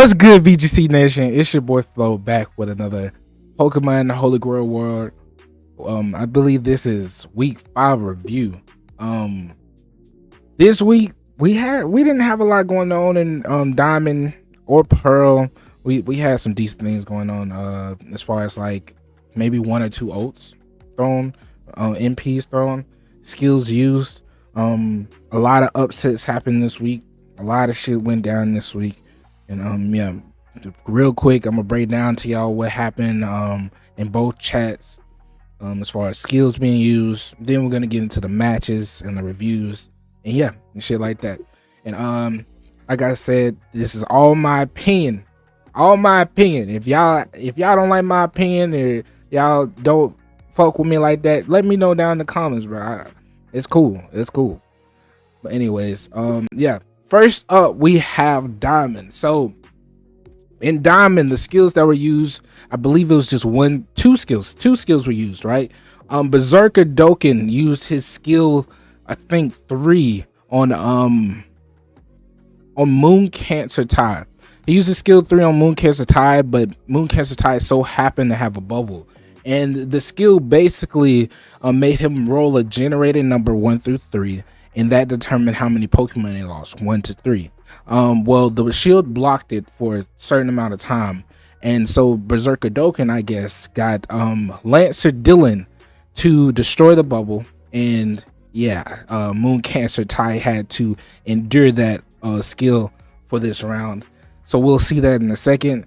What's good, VGC Nation? It's your boy Flo back with another Pokemon Holy Grail World. I believe this is week 5 review. This week we didn't have a lot going on in Diamond or Pearl. We had some decent things going on as far as like maybe 1 or 2 ults thrown, MPs thrown, skills used. A lot of upsets happened this week. A lot of shit went down this week. And yeah, real quick, I'm gonna break down to y'all what happened in both chats as far as skills being used. Then we're gonna get into the matches and the reviews and yeah, and shit like that. And like I said, this is all my opinion. If y'all don't like my opinion or y'all don't fuck with me like that, let me know down in the comments, bro. It's cool. But anyways, yeah. First up, we have Diamond. So in Diamond, the skills that were used, I believe it was just two skills were used, right? Berserker Dokkan used his skill, I think 3 on Moon Cancer Tide. He used his skill 3 on Moon Cancer Tide, but Moon Cancer Tide so happened to have a bubble. And the skill basically made him roll a generator number 1 through 3. And that determined how many Pokemon he lost, 1 to 3. Well, the shield blocked it for a certain amount of time, and so Berserker Dokkan, I guess, got Lancer Dylan to destroy the bubble, and yeah, Moon Cancer Tide had to endure that skill for this round. So we'll see that in a second.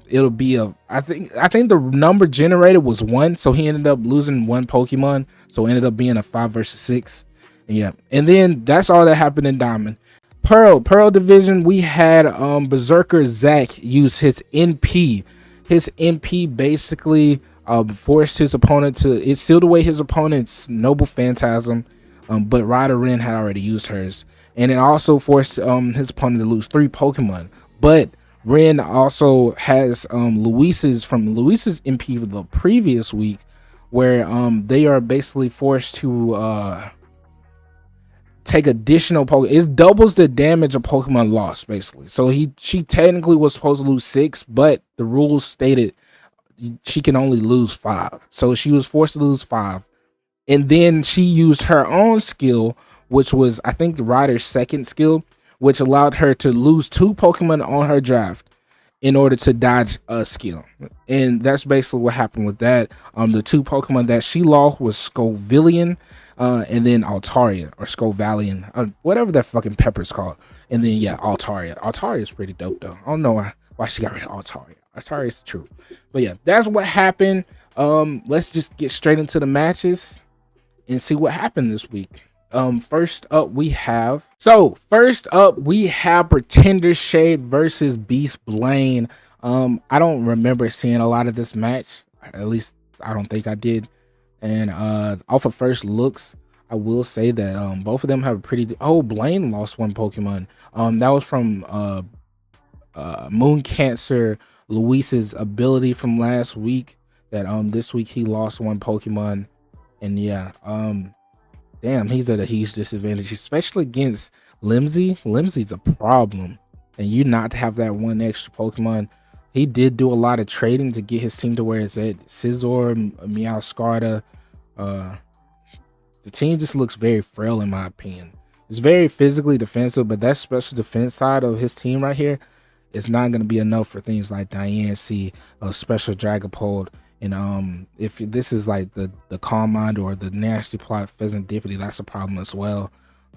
It'll be I think the number generated was 1, so he ended up losing 1 Pokemon, so it ended up being a 5 versus 6. Yeah, and then that's all that happened in Diamond. Pearl division, we had Berserker Zach use his NP. His NP basically forced his opponent to, it sealed away his opponent's Noble Phantasm, but Rider Wren had already used hers, and it also forced his opponent to lose 3 Pokemon. But Wren also has Luis's NP of the previous week, where they are basically forced to take additional Pokemon. It doubles the damage a Pokemon lost, basically. So she technically was supposed to lose 6, but the rules stated she can only lose 5. So she was forced to lose 5. And then she used her own skill, which was, I think, the Rider's second skill, which allowed her to lose 2 Pokemon on her draft in order to dodge a skill. And that's basically what happened with that. The 2 Pokemon that she lost was Scovillian, and then Altaria, or Scovalian, whatever that fucking pepper's called. And then yeah, Altaria. Altaria is pretty dope though. I don't know why she got rid of Altaria. Altaria is the truth. But yeah, that's what happened. Let's just get straight into the matches and see what happened this week. First up we have Pretender Shade versus Beast Blane. I don't remember seeing a lot of this match. At least I don't think I did. And off of first looks, I will say that both of them have a pretty Blane lost 1 Pokemon. That was from Moon Cancer Luis's ability from last week. That this week he lost 1 Pokemon. And yeah, damn, he's at a huge disadvantage, especially against Limsey. Limsey's a problem, and you not to have that 1 extra Pokemon. He did do a lot of trading to get his team to where it's at. Scizor, Meowscarada. The team just looks very frail in my opinion. It's very physically defensive, but that special defense side of his team right here is not going to be enough for things like Diancie, special Dragapult, and if this is like the Calm Mind or the Nasty Plot Pheasant Dippity, that's a problem as well.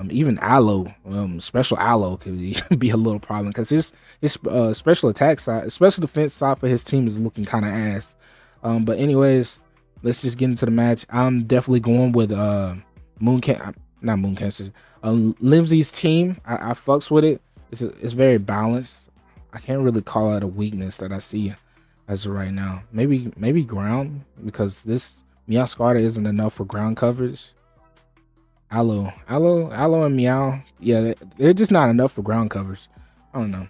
Even Aloe, special Aloe could be a little problem because his special attack side, special defense side for his team is looking kind of ass. But anyways, let's just get into the match. I'm definitely going with Limsey's team. I fucks with it. It's very balanced. I can't really call out a weakness that I see as of right now. Maybe ground, because this Meowscarada isn't enough for ground coverage. Aloe and Meow, yeah, they're just not enough for ground coverage. I don't know.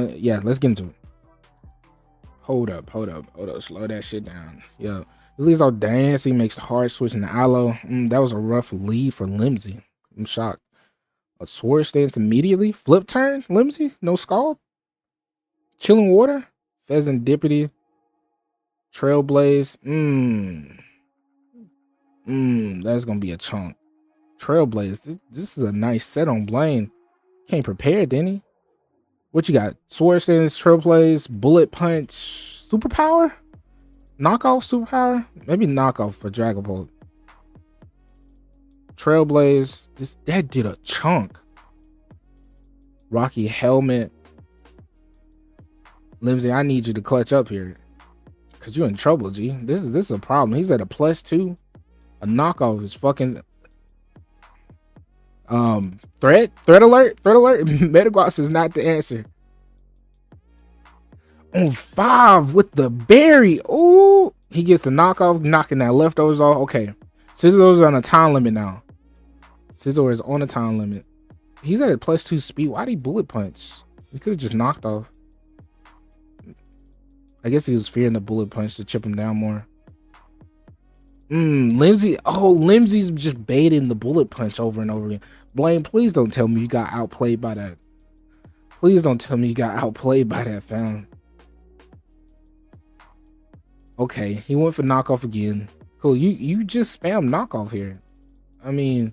Yeah, let's get into it. Hold up, slow that shit down. Yeah, at least all Diancie makes the hard switch into Aloe. That was a rough lead for Limsey. I'm shocked. A Sword Stance immediately. Flip turn, Limsey, no Scald. Chilling Water, Pheasant Dippity, Trailblaze. That's gonna be a chunk. Trailblaze. This is a nice set on Blane. Came prepared, didn't he? What you got? Sword Stance, Trailblaze, Bullet Punch, Superpower? Knockoff Superpower? Maybe knockoff for Dragapult. Trailblaze. That did a chunk. Rocky Helmet. Limsey, I need you to clutch up here. Cause you're in trouble, G. This is a problem. He's at a +2. A knockoff is fucking threat alert. Metagross is not the answer. On 5 with the berry. Ooh, he gets the knockoff, knocking that leftovers off. Okay, Scizor's on a time limit now. Scizor is on a time limit. He's at a +2 speed. Why'd he bullet punch? He could have just knocked off. I guess he was fearing the bullet punch to chip him down more. Limsey. Oh, Limsey's just baiting the bullet punch over and over again. Blane, please don't tell me you got outplayed by that. Please don't tell me you got outplayed by that, fam. Okay, he went for knockoff again. Cool. You just spam knockoff here. I mean,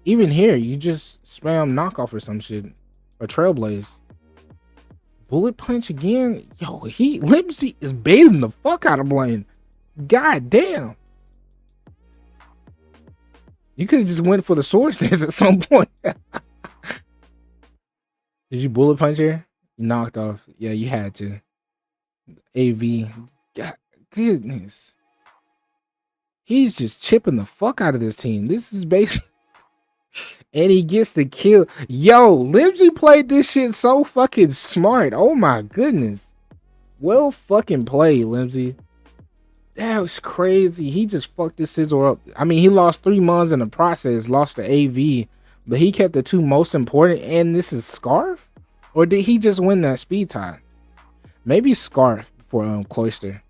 even here, you just spam knockoff or some shit. Or Trailblaze. Bullet punch again. Yo, Limsey is baiting the fuck out of Blane. God damn. You could have just went for the sword stance at some point. Did you bullet punch here? You knocked off. Yeah, you had to. AV. God goodness. He's just chipping the fuck out of this team. This is basically... And he gets the kill. Yo, Limsey played this shit so fucking smart. Oh my goodness. Well fucking played, Limsey. That was crazy. He just fucked this Scizor up. I mean, he lost 3 months in the process, lost the AV, but he kept the 2 most important. And this is Scarf? Or did he just win that speed tie? Maybe Scarf for Cloyster.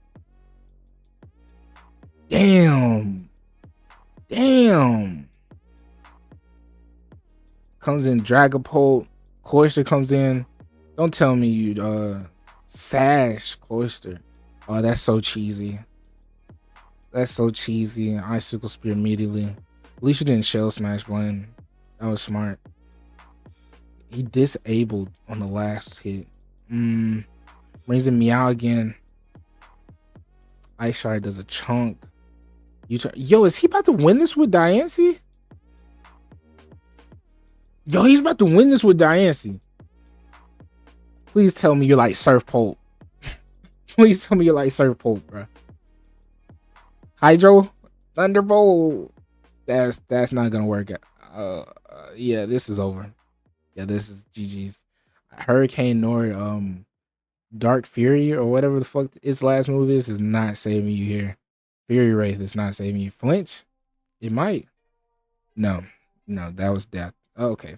Damn. Comes in Dragapult. Cloyster comes in. Don't tell me you sash Cloyster. Oh, that's so cheesy. That's so cheesy. Icicle Spear immediately. At least you didn't Shell Smash Blane. That was smart. He disabled on the last hit. Brings in Meow again. Ice Shard does a chunk. Yo, is he about to win this with Diancie? Yo, he's about to win this with Diancie. Please tell me you're like Surf Pulp. Please tell me you're like Surf Pulp, bro. Hydro Thunderbolt. That's not gonna work. Yeah, this is over. Yeah, this is GG's. Hurricane Nori, Dark Fury or whatever the fuck its last move is not saving you here. Fury Wraith is not saving you. Flinch? It might. No, that was death. Okay.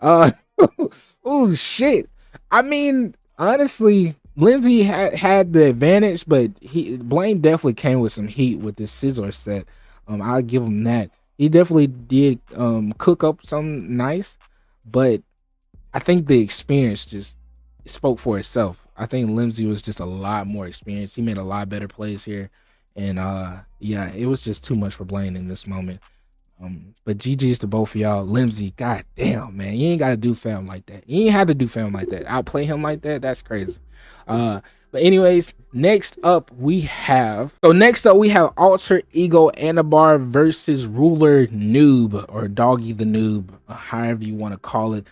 Oh shit. I mean, honestly, Lindsay had the advantage, but Blane definitely came with some heat with this Scizor set. I'll give him that. He definitely did cook up something nice, but I think the experience just spoke for itself. I think Limsey was just a lot more experienced. He made a lot better plays here, and yeah, it was just too much for Blane in this moment. But GG's to both of y'all. Limsey, god damn, man, you ain't gotta do fam like that. You ain't have to do fam like that. Outplay him like that. That's crazy. But anyways, next up we have Alter Ego Anabar versus Ruler Noob, or Doggy the Noob, however you want to call it.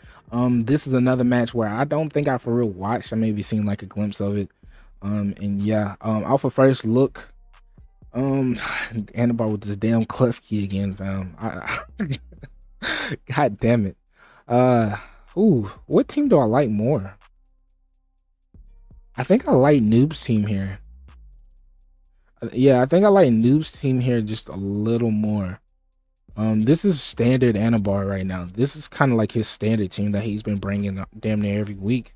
This is another match where I don't think I for real watched. I maybe seen like a glimpse of it. And yeah, off of first look, Anabar with this damn clef key again, fam. God damn it. Ooh, what team do I like more? I think I like Noob's team here. Yeah, I think I like Noob's team here just a little more. This is standard Anabar right now. This is kind of like his standard team that he's been bringing damn near every week.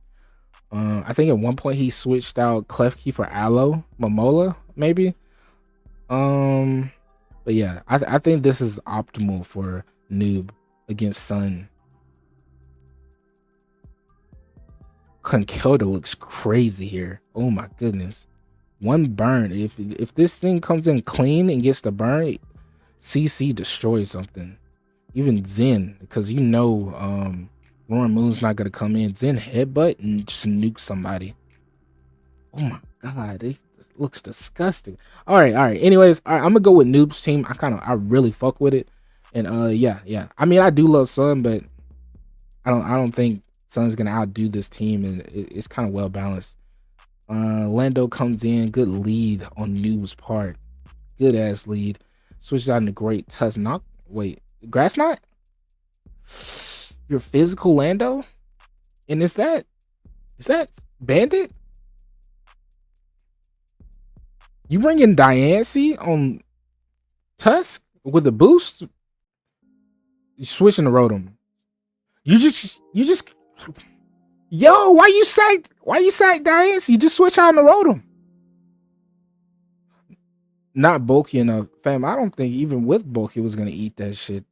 I think at one point he switched out Klefki for Aloe, Momola, maybe. But yeah, I think this is optimal for Noob against Sun. Conkelda looks crazy here. Oh my goodness. One burn. If this thing comes in clean and gets the burn, CC destroys something. Even Zen, because you know Roaring Moon's not gonna come in. Zen headbutt and just nuke somebody. Oh my god, it looks disgusting. All right. Anyways, all right, I'm gonna go with Noob's team. I really fuck with it. And yeah. I mean, I do love Sun, but I don't think Sun's gonna outdo this team, and it's kind of well balanced. Lando comes in, good lead on Noob's part. Good ass lead. Switches out into great tusk knock. Wait, grass knot? Your physical Lando? And is that Bandit? You bring in Diancie on Tusk with a boost? You switching to Rotom. You just yo, why you sack Diancie? You just switch out to Rotom. Not bulky enough. Fam, I don't think even with bulky was gonna eat that shit.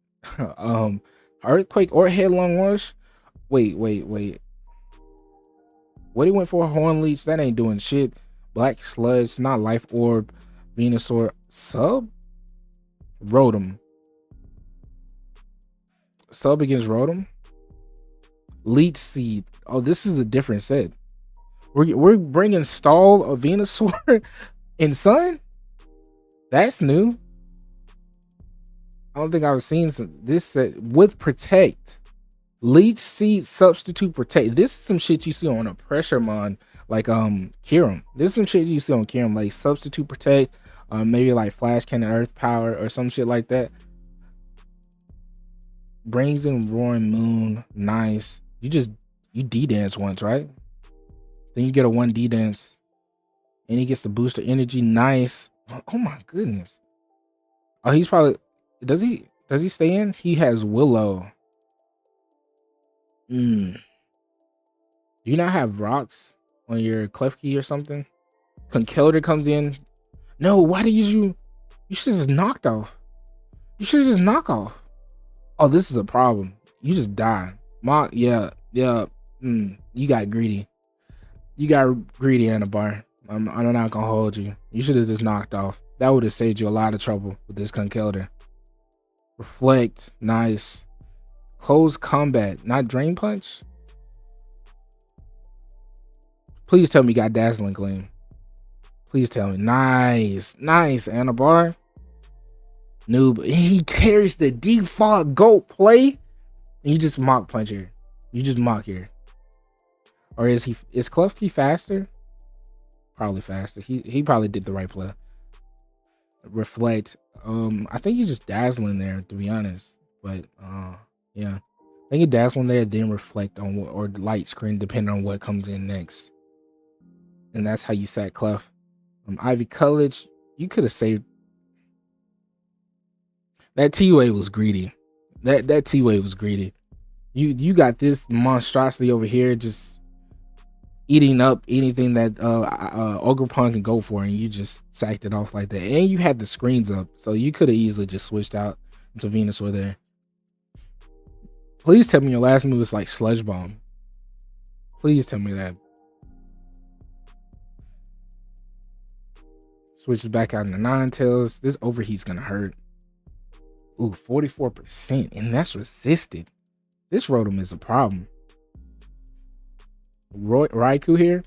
Earthquake or headlong rush. Wait. What he went for? Horn leech, that ain't doing shit. Black sludge, not life orb. Venusaur sub. Rotom. Sub against Rotom. Leech seed. Oh, this is a different set. We're bringing stall of Venusaur in Sun. That's new. I don't think I've seen this set with protect. Leech seed substitute protect. This is some shit you see on a pressure mon like Kyurem. This is some shit you see on Kyurem like substitute protect, maybe like flash cannon earth power or some shit like that. Brings in Roaring Moon. Nice. You D-dance once, right? Then you get a 1 D-dance. And he gets the booster energy. Nice. Oh my goodness. Oh, he's probably does he stay in? He has Willow. Do you not have rocks on your Klefki or something? Conkelder comes in. No, why did you should have just knocked off. You should have just knocked off. Oh, this is a problem. You just died. Mock, yeah. You got greedy. You got greedy, Anabar. I'm not gonna hold you. You should have just knocked off. That would have saved you a lot of trouble with this Conkelder. Reflect, nice. Close combat, not Drain Punch. Please tell me you got Dazzling Gleam. Please tell me. Nice, Anabar. Noob, he carries the default GOAT play, and you just mock punch here. You just mock here. Or is Klefki faster? Probably faster. He probably did the right play. Reflect. I think you just dazzling there, to be honest. But yeah. I think you dazzling there, then reflect on what, or light screen, depending on what comes in next. And that's how you sack Clef. Ivy College, you could have saved. That T-Wave was greedy. That T-Wave was greedy. You got this monstrosity over here just eating up anything that Ogerpon can go for, and you just sacked it off like that. And you had the screens up, so you could have easily just switched out into Venusaur there. Please tell me your last move is like Sludge Bomb. Please tell me that. Switches back out into Ninetales. This overheat's gonna hurt. Ooh, 44%, and that's resisted. This Rotom is a problem. Raikou here.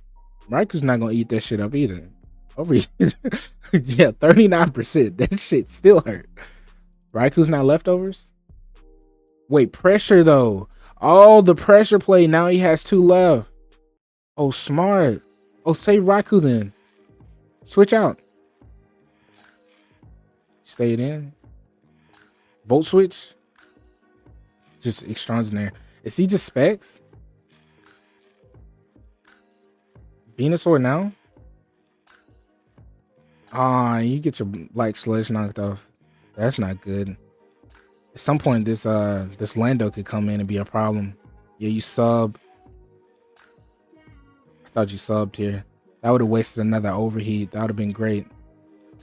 Raikou's not gonna eat that shit up either. Overheat. Yeah, 39%. That shit still hurt. Raikou's not leftovers. Wait, pressure though. Oh, the pressure play. Now he has 2 left. Oh, smart. Oh, save Raikou then. Switch out. Stay it in. Volt switch. Just extras in there. Is he just specs? Venusaur now? You get your Black Sludge knocked off. That's not good. At some point, this Lando could come in and be a problem. Yeah, you sub. I thought you subbed here. That would have wasted another overheat. That would have been great.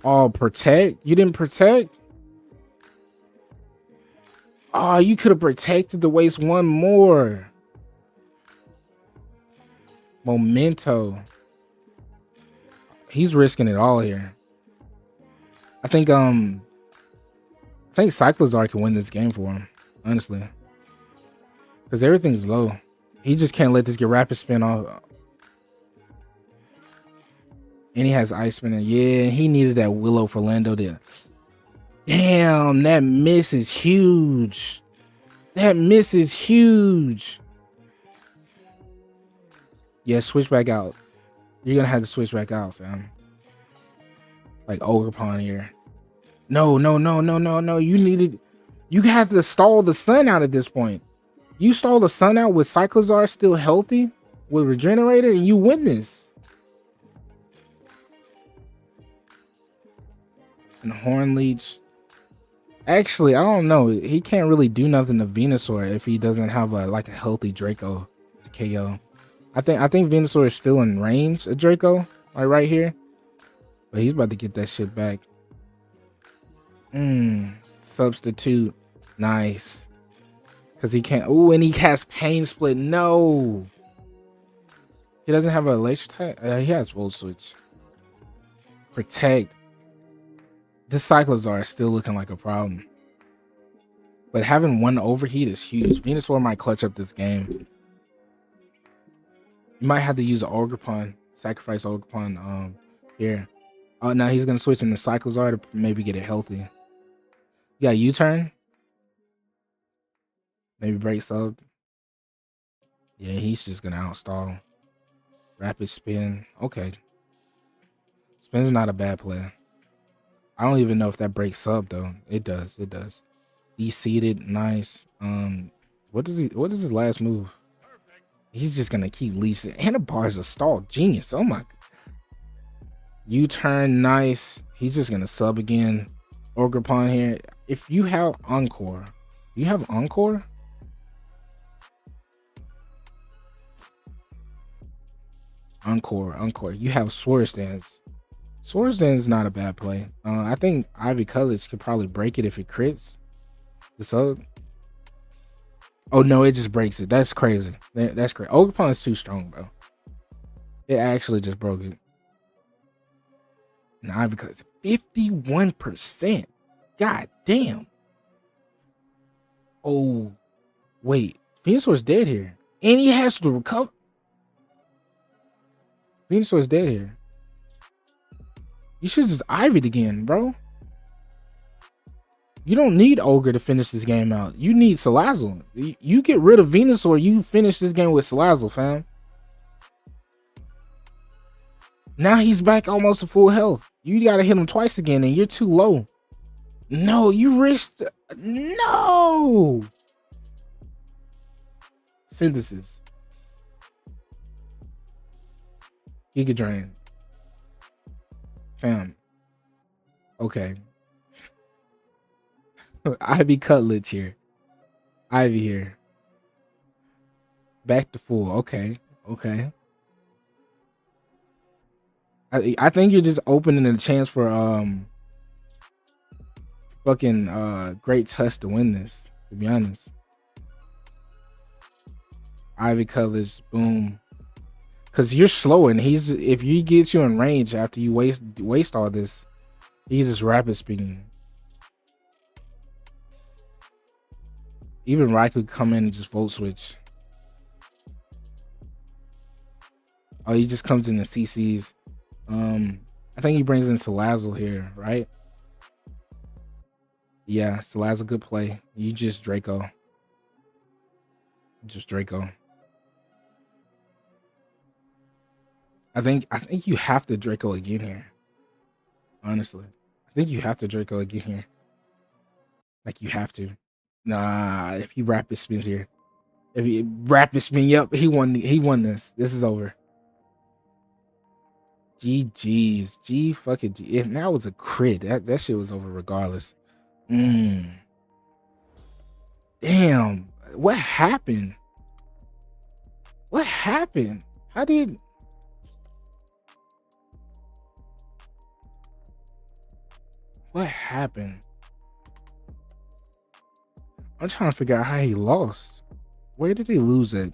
Oh, protect? You didn't protect? Oh, you could have protected to waste 1 more. Memento. He's risking it all here. I think Cyclozar can win this game for him, honestly. Because everything's low. He just can't let this get rapid spin off. And he has ice spinning. Yeah, he needed that Willow for Lando there. Damn, that miss is huge. That miss is huge. Yeah, switch back out. You're gonna have to switch back out, fam. Like Ogerpon here. No. You have to stall the sun out at this point. You stall the sun out with Cyclozar still healthy with Regenerator, and you win this. And Horn Leech. Actually, I don't know. He can't really do nothing to Venusaur if he doesn't have a healthy Draco to KO. I think Venusaur is still in range of Draco, like right here. But he's about to get that shit back. Substitute. Nice. Because he can't. Ooh, and he has Pain Split. No. He doesn't have a Elation type. He has Volt Switch. Protect. This Cyclozar is still looking like a problem. But having one overheat is huge. Venusaur might clutch up this game. You might have to use an Ogerpon. Sacrifice Ogerpon here. Oh, now he's going to switch into Cyclozar to maybe get it healthy. You got U-turn? Maybe break sub. Yeah, he's just going to outstall. Rapid spin. Okay. Spin's not a bad play. I don't even know if that breaks sub though. It does. It does. Seated. Nice. What is his last move? He's just gonna keep leasing. Anirban is a stall genius. Oh my. U-turn. Nice. He's just gonna sub again. Ogerpon here. If you have Encore, you have Encore. Encore. You have Swords Dance. Swords Dance is not a bad play. I think Ivy Colors could probably break it if it crits. So, oh no, it just breaks it. That's crazy. That's crazy. Ogerpon is too strong, bro. It actually just broke it. And Ivy Colors 51%. God damn. Oh, wait. Venusaur's dead here, and he has to recover. Venusaur's dead here. You should just Ivy'd again, bro. You don't need Ogre to finish this game out. You need Salazzle. You get rid of Venusaur, you finish this game with Salazzle, fam. Now he's back almost to full health. You gotta hit him twice again, and you're too low. No, you risked. No. Synthesis. Giga Drain. Fam. Okay. Ivy Cutledge here. Ivy here. Back to full. Okay. I think you're just opening a chance for fucking Great Tusk to win this, to be honest. Ivy Cutledge, boom. Cause you're slow, and if he gets you in range after you waste all this, he's just rapid speeding. Even Rai could come in and just Volt Switch. Oh, he just comes in the CCs. I think he brings in Salazzle here, right? Yeah, Salazzle, good play. You just Draco. I think you have to Draco again here. Honestly. I think you have to Draco again here. Like, you have to. Nah, if he rapid spins here. If he rapid spin, yep, he won this. This is over. GG's. G fucking G. If that was a crit, that shit was over regardless. Damn. What happened? How did... What happened? I'm trying to figure out how he lost. Where did he lose it?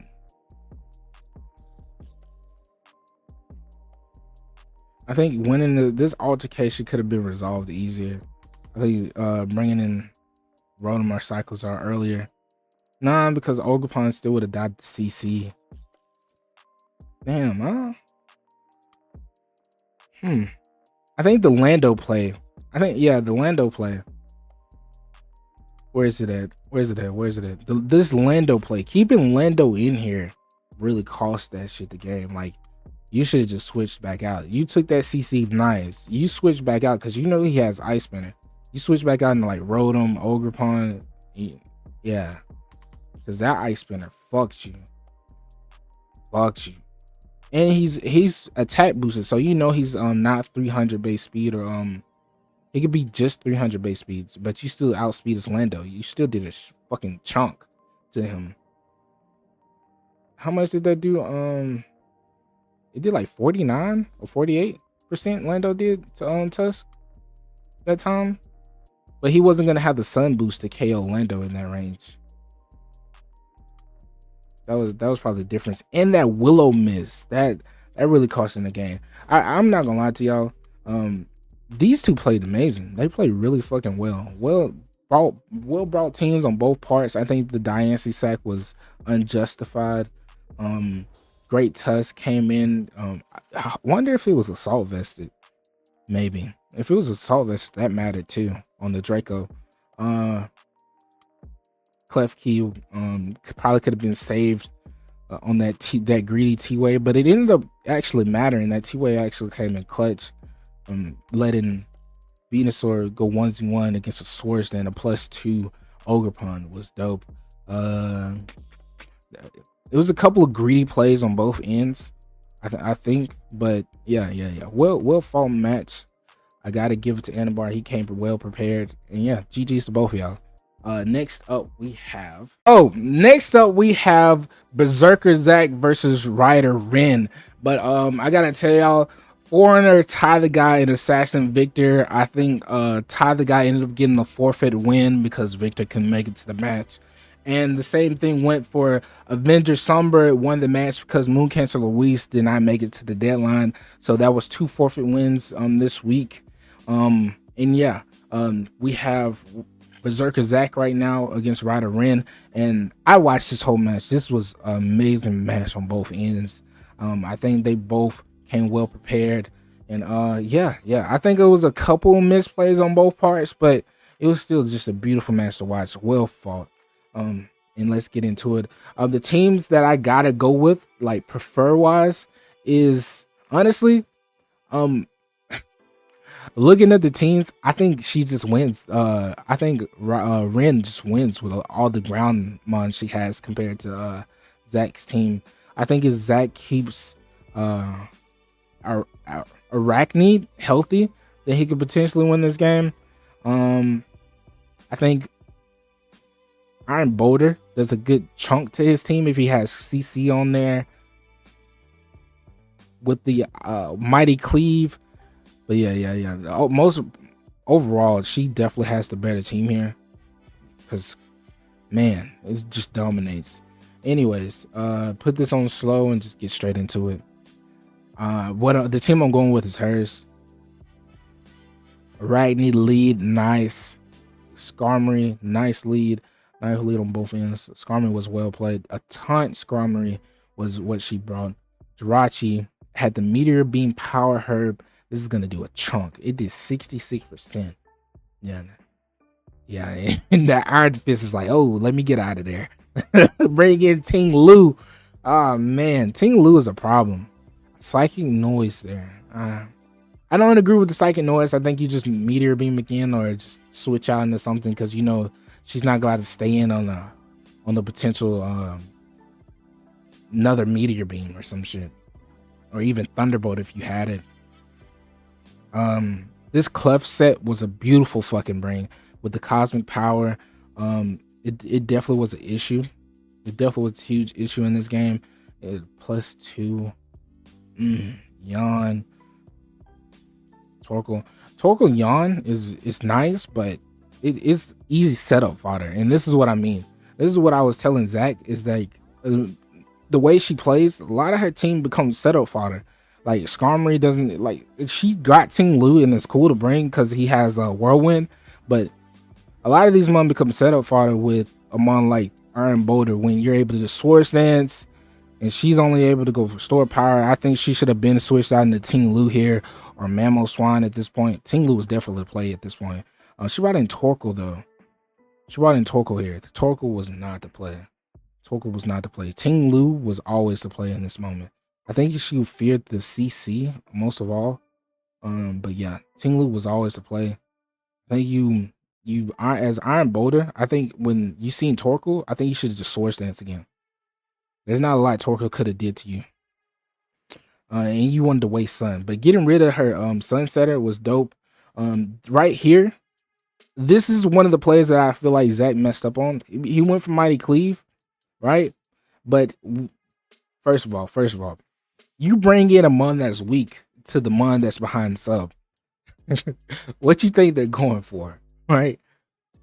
I think winning this altercation could have been resolved easier. I think bringing in Rotomar cycles are earlier. Nah, because Ogerpon still would have died to CC. Damn, huh? I think the Lando play. The Lando play. Where is it at? This Lando play. Keeping Lando in here really cost that shit the game. Like, you should have just switched back out. You took that CC, nice. You switched back out because you know he has Ice Spinner. You switch back out and like Rotom, Ogerpon. Yeah. Because that Ice Spinner fucked you. And he's attack boosted, so you know he's not 300 base speed, or he could be just 300 base speeds, but you still outspeed his Lando. You still did a fucking chunk to him. How much did that do? It did like 49 or 48% Lando did to Tusk that time. But he wasn't gonna have the sun boost to KO Lando in that range. That was probably the difference. And that Willow miss, that really cost in the game. I'm not gonna lie to y'all. These two played amazing. They played really fucking well. Well brought teams on both parts. I think the Diancie sack was unjustified. Great Tusk came in. I wonder if it was assault vested. Maybe. If it was assault vested, that mattered too on the Draco. Clef Key probably could have been saved on that greedy T-Wave, but it ended up actually mattering. That T-Wave actually came in clutch, letting Venusaur go 1v1 against a Swords, and a +2 Ogerpon was dope. It was a couple of greedy plays on both ends, I think, but yeah. Well fought match. I gotta give it to Anirban. He came well prepared, and yeah, GG's to both of y'all. Next up we have Berserker Zach versus Rider Wren. But I gotta tell y'all, Foreigner tied the guy in Assassin Victor. I think Ty the guy ended up getting a forfeit win because Victor couldn't make it to the match. And the same thing went for Avenger. Sombra won the match because Moon Cancer Luis did not make it to the deadline. So that was 2 forfeit wins this week. And yeah, we have Berserker Zach right now against Rider Wren, and I watched this whole match. This was an amazing match on both ends. I think they both came well prepared, and yeah, I think it was a couple misplays on both parts, but it was still just a beautiful match to watch. Well fought. And let's get into it. The teams that I gotta go with, like prefer wise, is honestly, looking at the teams, I think she just wins. I think Wren just wins with all the ground mon she has compared to Zach's team. I think if Zach keeps Arachnid healthy, then he could potentially win this game. I think Iron Boulder does a good chunk to his team if he has CC on there with the Mighty Cleave. But yeah. Most overall, she definitely has the better team here, because man, it just dominates. Anyways, put this on slow and just get straight into it. The team I'm going with is hers. Arachnid lead, nice. Skarmory, nice lead. Nice lead on both ends. Skarmory was well played. A taunt Skarmory was what she brought. Jirachi had the Meteor Beam Power Herb. This is gonna do a chunk. It did 66%. Yeah. And that Iron Fist is like, oh, let me get out of there. Bring in Ting Lu. Oh man, Ting Lu is a problem. Psychic Noise there. I don't agree with the Psychic Noise. I think you just Meteor Beam again, or just switch out into something, because you know she's not going to stay in on the potential another Meteor Beam or some shit, or even Thunderbolt if you had it. This Clef set was a beautiful fucking bring with the Cosmic Power. It definitely was an issue. It definitely was a huge issue in this game. +2. Yawn. Torkoal Yawn is nice, but it is easy setup fodder. And this is what I mean. This is what I was telling Zach, is like the way she plays, a lot of her team becomes setup fodder. Like Skarmory doesn't like she got Ting Lu and it's cool to bring because he has a Whirlwind, but a lot of these mon become setup fodder with a mon like Iron Boulder when you're able to just Sword Stance and she's only able to go for store power. I think she should have been switched out into Ting Lu here or Mammo Swan at this point. Ting Lu was definitely the play at this point. She brought in Torkoal though. She brought in Torkoal here. Torkoal was not the play. Torkoal was not the play. Ting Lu was always the play in this moment. I think she feared the CC most of all. But yeah, Ting Lu was always the play. I think you are as Iron Boulder. I think when you seen Torkoal, I think you should just Sword Stance again. There's not a lot Torkoal could have did to you. And you wanted to waste Sun, but getting rid of her Sunsetter was dope. Right here, this is one of the plays that I feel like Zach messed up on. He went for Mighty Cleave, right? But first of all, you bring in a mon that's weak to the mon that's behind sub. What you think they're going for, right?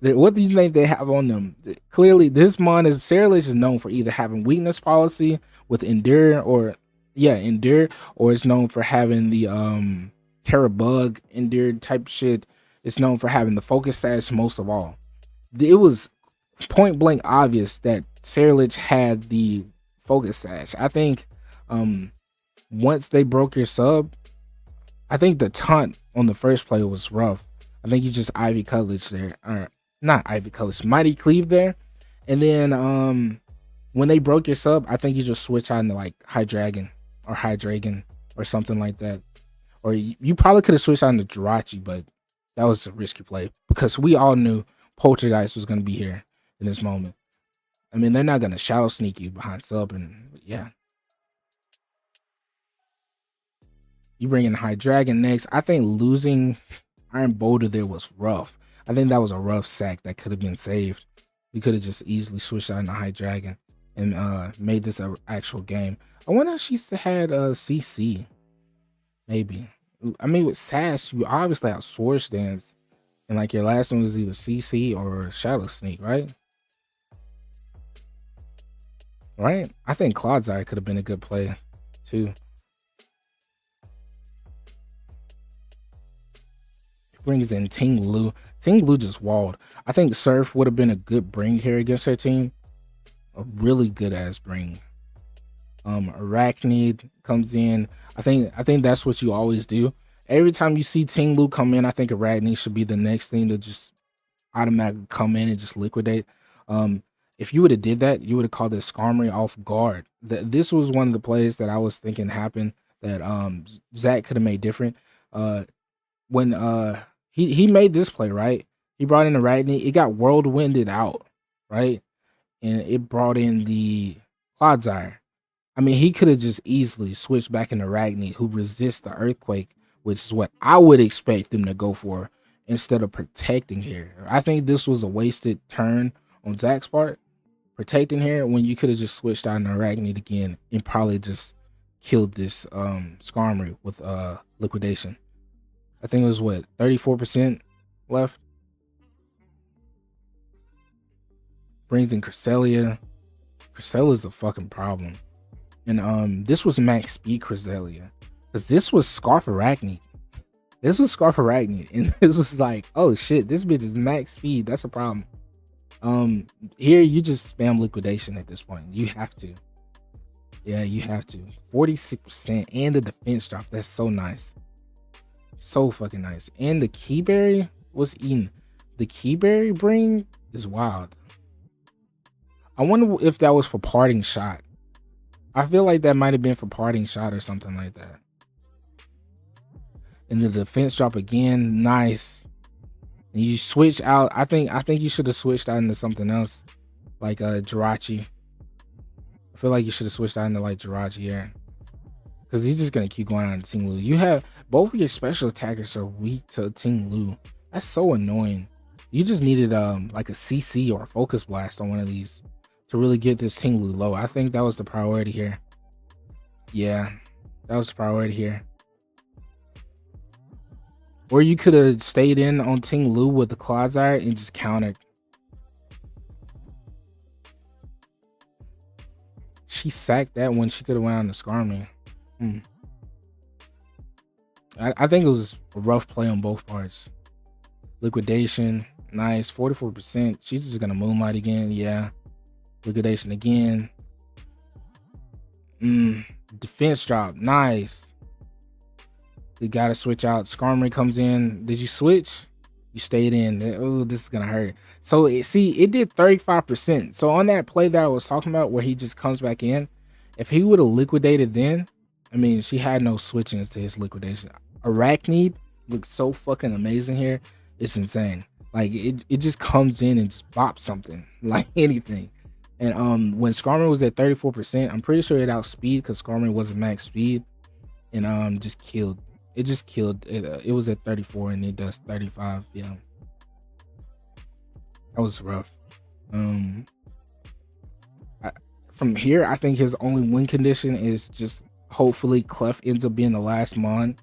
What do you think they have on them? Clearly, this mon is Cerealis is known for either having weakness policy with Endure or Endure, or it's known for having the Terra Bug Endure type shit. It's known for having the Focus Sash most of all. It was point blank obvious that Cerealis had the Focus Sash. I think once they broke your sub, I think the taunt on the first play was rough. I think you just Ivy Cutlass there, or not Ivy Cutlass, Mighty Cleave there, and then when they broke your sub, I think you just switch out into like High Dragon or something like that, or you probably could have switched out into Jirachi, but that was a risky play because we all knew Poltergeist was going to be here in this moment. I mean, they're not going to shadow sneak you behind sub, and yeah. You bring in High Dragon next. I think losing Iron Boulder there was rough. I think that was a rough sack that could have been saved. We could have just easily switched out into High Dragon and made this an actual game. I wonder if she had CC. Maybe. I mean, with Sash, you obviously have Sword Stance. And like your last one was either CC or Shadow Sneak, right? Right? I think Clodsire could have been a good play too. Brings in Ting Lu. Ting Lu just walled. I think Surf would have been a good bring here against her team. A really good ass bring. Arachnid comes in. I think that's what you always do. Every time you see Ting Lu come in, I think Arachnid should be the next thing to just automatically come in and just liquidate. If you would have did that, you would have called this Skarmory off guard. This was one of the plays that I was thinking happened that Zach could have made different. When he made this play, right? He brought in the Arachnid. It got whirlwinded out, right? And it brought in the Clodsire. I mean, he could have just easily switched back into Arachnid, who resists the Earthquake, which is what I would expect them to go for instead of protecting here. I think this was a wasted turn on Zach's part, protecting here when you could have just switched out into Arachnid again and probably just killed this Skarmory with liquidation. I think it was what, 34% left. Brings in Cresselia. Cresselia's a fucking problem. And this was max speed Cresselia. Because this was Scarf Arachnid. This was Scarf Arachnid. And this was like, oh shit, this bitch is max speed. That's a problem. Here you just spam liquidation at this point. You have to. Yeah, you have to. 46% and the defense drop. That's so nice. So fucking nice. And the Keyberry was eaten. The Keyberry bring is wild. I wonder if that was for parting shot. I feel like that might have been for parting shot or something like that. And the defense drop again, nice. And you switch out. I think you should have switched out into something else, like Jirachi. I feel like you should have switched out into like Jirachi here, because he's just gonna keep going on to Ting Lu. You have both of your special attackers are weak to Ting Lu. That's so annoying. You just needed like a CC or a Focus Blast on one of these to really get this Ting Lu low. I think that was the priority here. Yeah, that was the priority here. Or you could have stayed in on Ting Lu with the Clodsire and just countered. She sacked that one. She could have went on the Skarmory. I think it was a rough play on both parts. Liquidation, nice, 44%. She's just gonna moonlight again, yeah. Liquidation again. Defense drop, nice. They gotta switch out. Skarmory comes in. Did you switch? You stayed in. Oh, this is gonna hurt. So it did 35%. So on that play that I was talking about where he just comes back in, if he would have liquidated then, I mean, she had no switchings to his liquidation. Arachnid looks so fucking amazing here. It's insane. Like it just comes in and just bops something like anything. And when Skarmory was at 34%, I'm pretty sure it outspeed because Skarmory wasn't max speed, and just killed. It just killed it. It was at 34 and it does 35. Yeah, that was rough. From here, I think his only win condition is just hopefully Clef ends up being the last mon.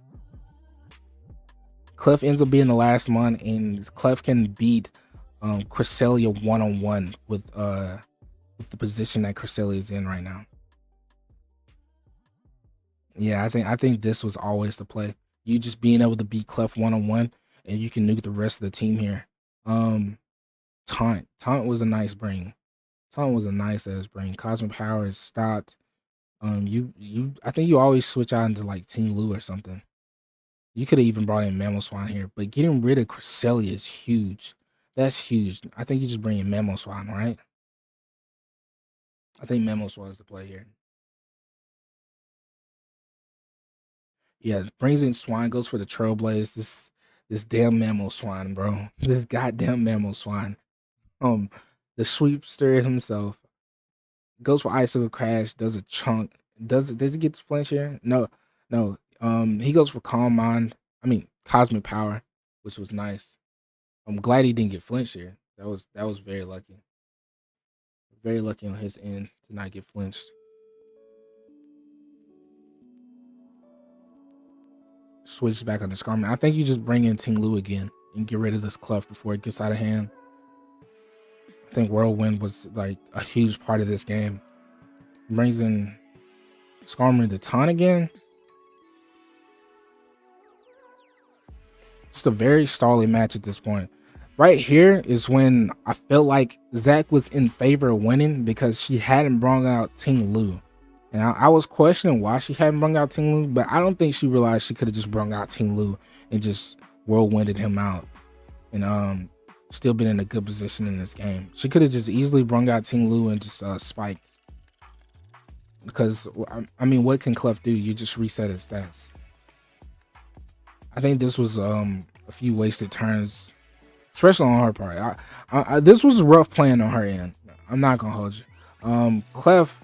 Clef ends up being the last mon, and Clef can beat Cresselia one-on-one with the position that Cresselia is in right now. Yeah, I think this was always the play. You just being able to beat Clef one-on-one, and you can nuke the rest of the team here. Taunt was a nice bring. Taunt was a nice ass bring. Cosmic Power is stopped. I think you always switch out into like Team Lou or something. You could have even brought in Mamoswine here, but getting rid of Cresselia is huge. That's huge. I think you just bring in Mamoswine, right? I think Mamoswine is the play here. Yeah, brings in Swine, goes for the Trailblaze. This damn Mamoswine, bro. This goddamn Mamoswine. The sweepster himself goes for Icicle Crash, does a chunk. Does he get the flinch here? No. He goes for Calm Mind. I mean Cosmic Power, which was nice. I'm glad he didn't get flinched here. That was very lucky. Very lucky on his end to not get flinched. Switch back on the Skarmory. I think you just bring in Ting Lu again and get rid of this Clef before it gets out of hand. I think Whirlwind was like a huge part of this game. Brings in Skarmory to taunt again. Just a very stally match at this point. Right here is when I felt like Zach was in favor of winning because she hadn't brought out Ting Lu. And I was questioning why she hadn't brought out Ting Lu, but I don't think she realized she could have just brought out Ting Lu and just whirlwinded him out and still been in a good position in this game. She could have just easily brought out Ting Lu and just spiked. Because, I mean, what can Clef do? You just reset his stats. I think this was a few wasted turns, especially on her part. This was rough playing on her end. I'm not going to hold you. Clef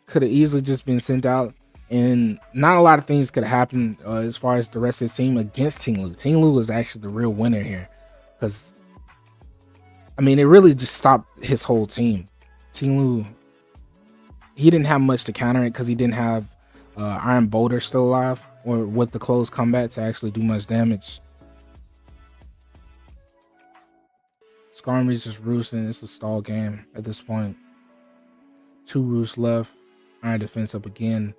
could have easily just been sent out, and not a lot of things could have happened as far as the rest of his team against Ting Lu. Ting Lu was actually the real winner here, because I mean it really just stopped his whole team. Ting Lu, he didn't have much to counter it because he didn't have Iron Boulder still alive or with the close combat to actually do much damage. Skarmory's just roosting. It's a stall game at this point. 2 roosts left. Iron defense up again.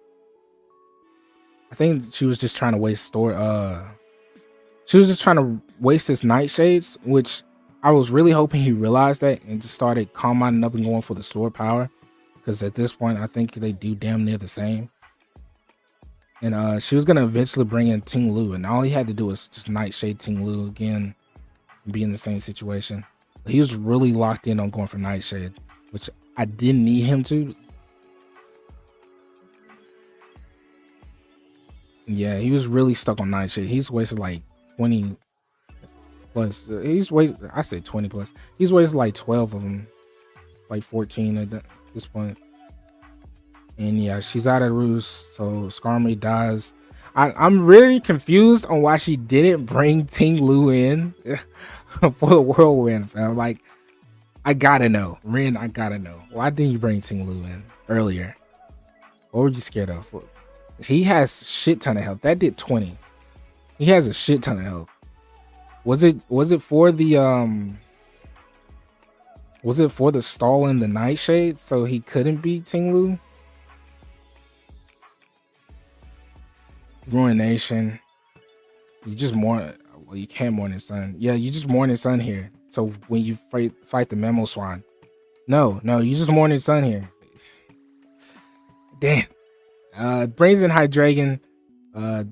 I think she was just trying to waste she was just trying to waste his Nightshades, which I was really hoping he realized that and just started calm minding up and going for the sword power, because at this point I think they do damn near the same. And she was gonna eventually bring in Ting Lu, and all he had to do was just Nightshade Ting Lu again and be in the same situation. But he was really locked in on going for Nightshade, which I didn't need him to. Yeah, he was really stuck on Nightshade. He's wasted like 20 plus. I said 20 plus. He's wasted like 12 of them, like 14 at this point. And yeah, she's out of roost, so Skarmory dies. I'm really confused on why she didn't bring Ting Lu in for the whirlwind, fam. Like, I gotta know, Wren. I gotta know, why didn't you bring Ting Lu in earlier? What were you scared of? He has shit ton of health. That did 20. He has a shit ton of health. Was it for the stall in the Nightshade so he couldn't beat Ting Lu? Ruination. You just mourn. Well, you can't mourn the sun. Yeah, you just mourn the sun here. So when you fight the Memo Swan, no, you just mourn the sun here. Damn. Brings in Hydreigon. I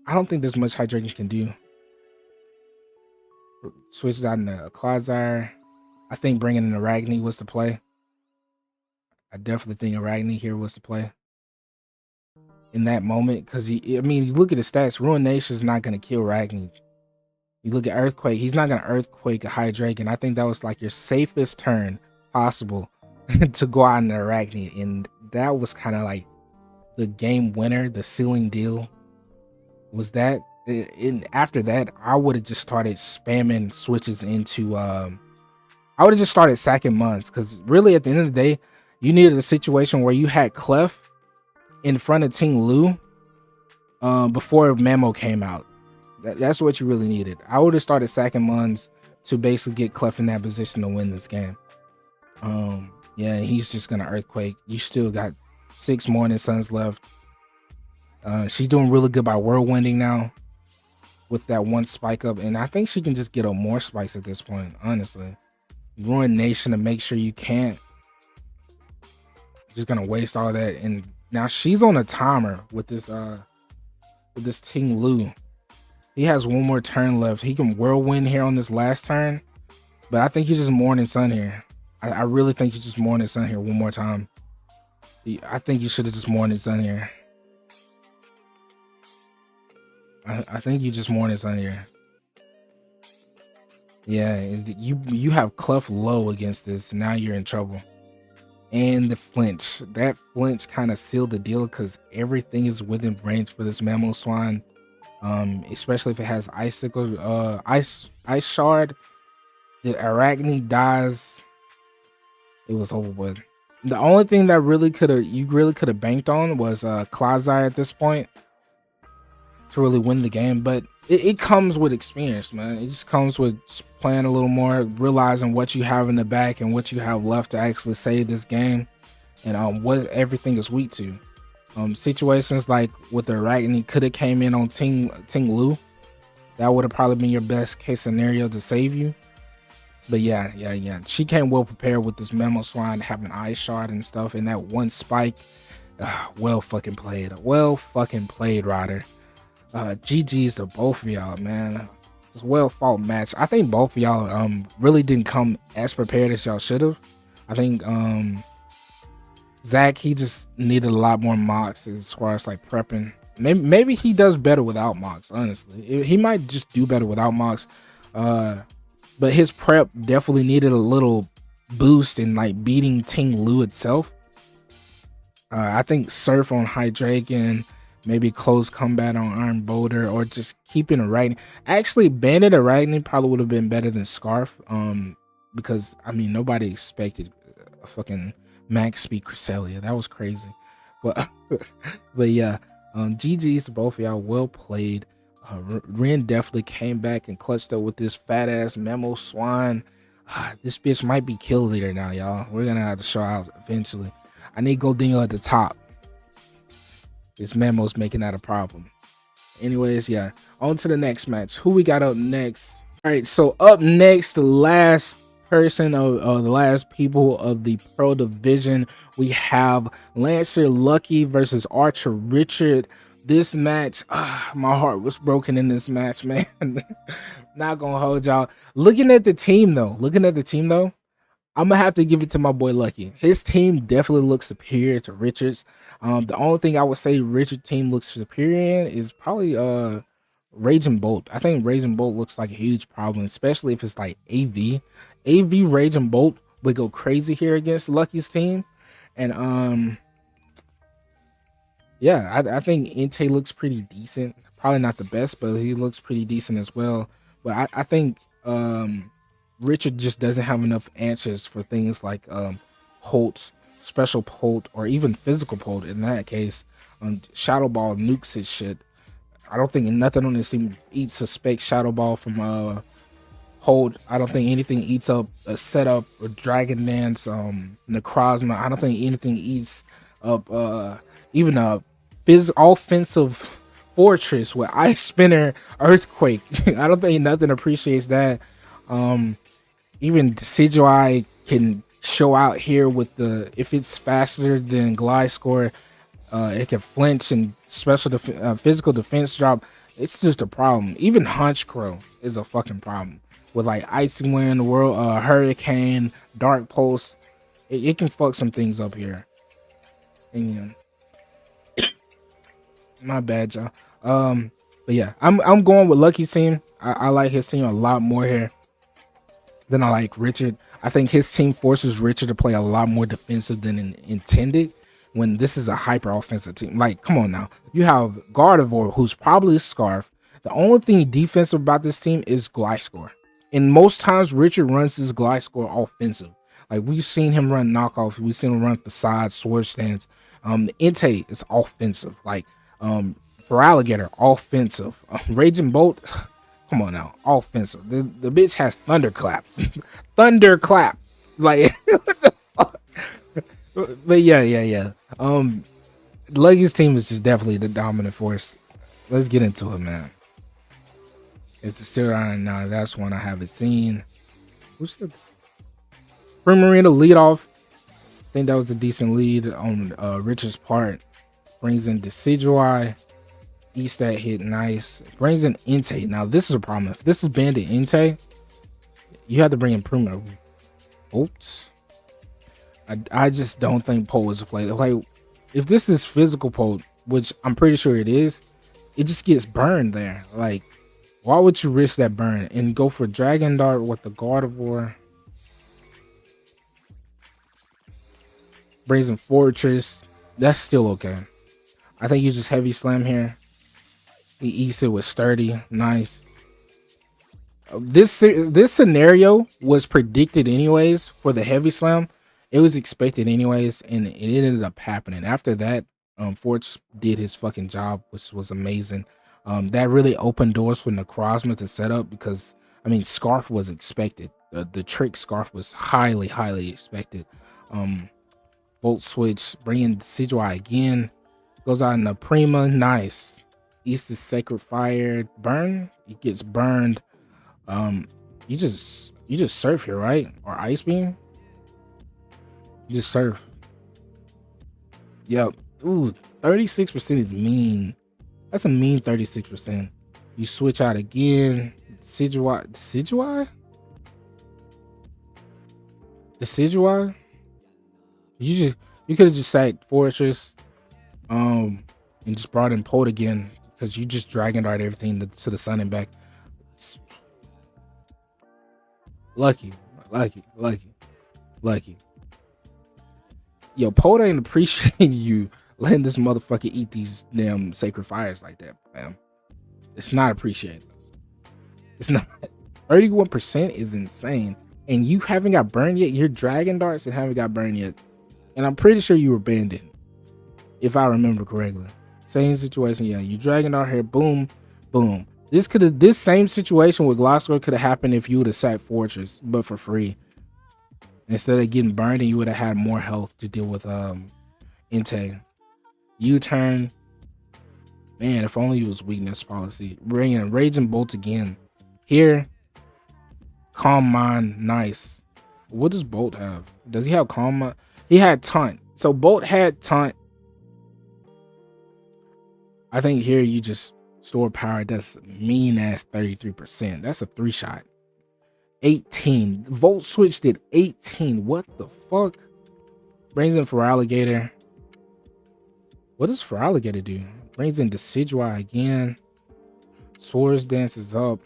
don't think there's much Hydreigon can do. Switches out into a Clodsire. I think bringing in Arachne was the play. I definitely think Arachne here was the play in that moment, because I mean, you look at the stats. Ruination is not going to kill Arachne. You look at Earthquake. He's not going to Earthquake a Hydreigon. I think that was like your safest turn possible to go out in Arachne, and that was kind of like the game winner, the sealing deal. Was that? And after that, I would have just started spamming switches into. I would have just started sacking Muns, because really at the end of the day, you needed a situation where you had Clef in front of Ting Lu before Memo came out. That's what you really needed. I would have started sacking Muns to basically get Clef in that position to win this game. Yeah, he's just gonna Earthquake. You still got 6 Morning Suns left. She's doing really good by Whirlwinding now with that 1 spike up, and I think she can just get up more spikes at this point, honestly. Ruination to make sure you can't. Just gonna waste all that, and now she's on a timer with this Ting Lu. He has 1 more turn left. He can Whirlwind here on this last turn, but I think he's just Morning Sun here. I really think you just Morning Sun here 1 more time. I think you should have just Morning Sun here. I think you just Morning Sun here. Yeah, you have Clef low against this. Now you're in trouble. And the flinch. That flinch kind of sealed the deal, because everything is within range for this Memo Swan. Especially if it has Icicle, Ice Shard. The Arachne dies. It was over with. The only thing that you really could have banked on was Clodsire at this point to really win the game, but it comes with experience, man. It just comes with playing a little more, realizing what you have in the back and what you have left to actually save this game, and what everything is weak to. Situations like with the Arachne could have came in on Ting Lu. That would have probably been your best case scenario to save you. But yeah. She came well prepared with this Memo Swan having Ice Shard and stuff, and that 1 spike. Well fucking played. Well fucking played, Ryder. GG's to both of y'all, man. It's a well fought match. I think both of y'all really didn't come as prepared as y'all should have. I think Zach, he just needed a lot more mocks as far as like prepping. Maybe he does better without mocks, honestly. He might just do better without mocks. But his prep definitely needed a little boost in like beating Ting Lu itself. I think Surf on Hydreigon, maybe close combat on Iron Boulder, or just keeping Arachne. Actually, Bandit Arachne probably would have been better than Scarf. Because I mean, nobody expected a fucking max speed Cresselia. That was crazy. But yeah, GG's to both of y'all. Well played. Wren definitely came back and clutched up with this fat ass Memo Swan. This bitch might be kill leader now, y'all. We're gonna have to show out eventually. I need Goldingo at the top. This Memo's making that a problem. Anyways, yeah, on to the next match. Who we got up next? All right, so up next, the last person of the last people of the Pro Division, we have Lancer Lucky versus Archer Richard. This match, my heart was broken in this match, man. Not gonna hold y'all. Looking at the team though, I'm gonna have to give it to my boy Lucky. His team definitely looks superior to Richard's. The only thing I would say Richard's team looks superior in is probably Raging Bolt. I think Raging Bolt looks like a huge problem, especially if it's like AV. AV Raging Bolt would go crazy here against Lucky's team. And yeah, I think Inte looks pretty decent. Probably not the best, but he looks pretty decent as well. But I think Richard just doesn't have enough answers for things like Holt, Special Polt, or even Physical Polt in that case. Shadow Ball nukes his shit. I don't think nothing on this team eats a spec Shadow Ball from Holt. I don't think anything eats up a setup or Dragon Dance, Necrozma. I don't think anything eats up even a offensive Fortress with Ice Spinner, Earthquake. I don't think nothing appreciates that. Even Decidueye can show out here with the, if it's faster than Glide Score, it can flinch and physical defense drop. It's just a problem. Even Honchkrow is a fucking problem with like Icy Wind, Hurricane, Dark Pulse. It can fuck some things up here. And my bad, y'all. But yeah, I'm going with Lucky's team. I like his team a lot more here than I like Richard. I think his team forces Richard to play a lot more defensive than intended, when this is a hyper offensive team. Like, come on now. You have Gardevoir, who's probably a Scarf. The only thing defensive about this team is Glide Score. And most times Richard runs this Glide Score offensive. Like, we've seen him run knockoff. We've seen him run facade, sword stance. Entei is offensive. Like, for Alligator, offensive. Raging Bolt, come on now, offensive. The bitch has Thunderclap. Thunderclap. Like, but yeah. Lucky's team is just definitely the dominant force. Let's get into it, man. It's the Showdown. Now that's one I haven't seen. Who's the Primarina lead off? I think that was a decent lead on Richard's part. Brings in Decidueye. Eats that hit nice. Brings in Entei. Now this is a problem. If this is Bandit Entei, you have to bring in Primarina. Oops. I just don't think Poe is a play. Like, if this is physical Poe, which I'm pretty sure it is, it just gets burned there. Like, why would you risk that burn and go for Dragon Dart with the Gardevoir? Brings in Fortress. That's still okay. I think you just heavy slam here. He eats it with Sturdy. Nice. This scenario was predicted anyways for the heavy slam. It was expected anyways, and it ended up happening. After that, Forge did his fucking job, which was amazing. That really opened doors for Necrozma to set up, because, I mean, Scarf was expected. The trick Scarf was highly expected. Volt Switch, bringing Decidueye again. Goes out in the Prima, nice. East is Sacred Fire, burn. He gets burned. You just surf here, right? Or Ice Beam. You just surf. Yep. Ooh, 36% is mean. That's a mean 36%. You switch out again. Decidueye? You could have just sacked Fortress, and just brought in Polt again, because you just Dragon Dart everything to the sun and back. Lucky. Yo, Polt ain't appreciating you letting this motherfucker eat these damn Sacred Fires like that, man. It's not appreciated. It's not. 31% is insane. And you haven't got burned yet. Your Dragon Darts and haven't got burned yet. And I'm pretty sure you were banded, if I remember correctly. Same situation, yeah. You Dragon Dart here, boom, boom. This same situation with Glossor could have happened if you would have sacked Fortress, but for free. Instead of getting burned, and you would have had more health to deal with Entei. U-turn. Man, if only it was weakness policy. Bringing Raging Bolt again. Here. Calm Mind, nice. What does Bolt have? Does he have Calm Mind? He had Taunt. So Bolt had Taunt. I think here you just store power. That's mean ass 33%. That's a 3-shot. 18. Volt Switch did 18. What the fuck? Brings in for Alligator. What does for Alligator do? Brings in Decidueye again. Swords dances up.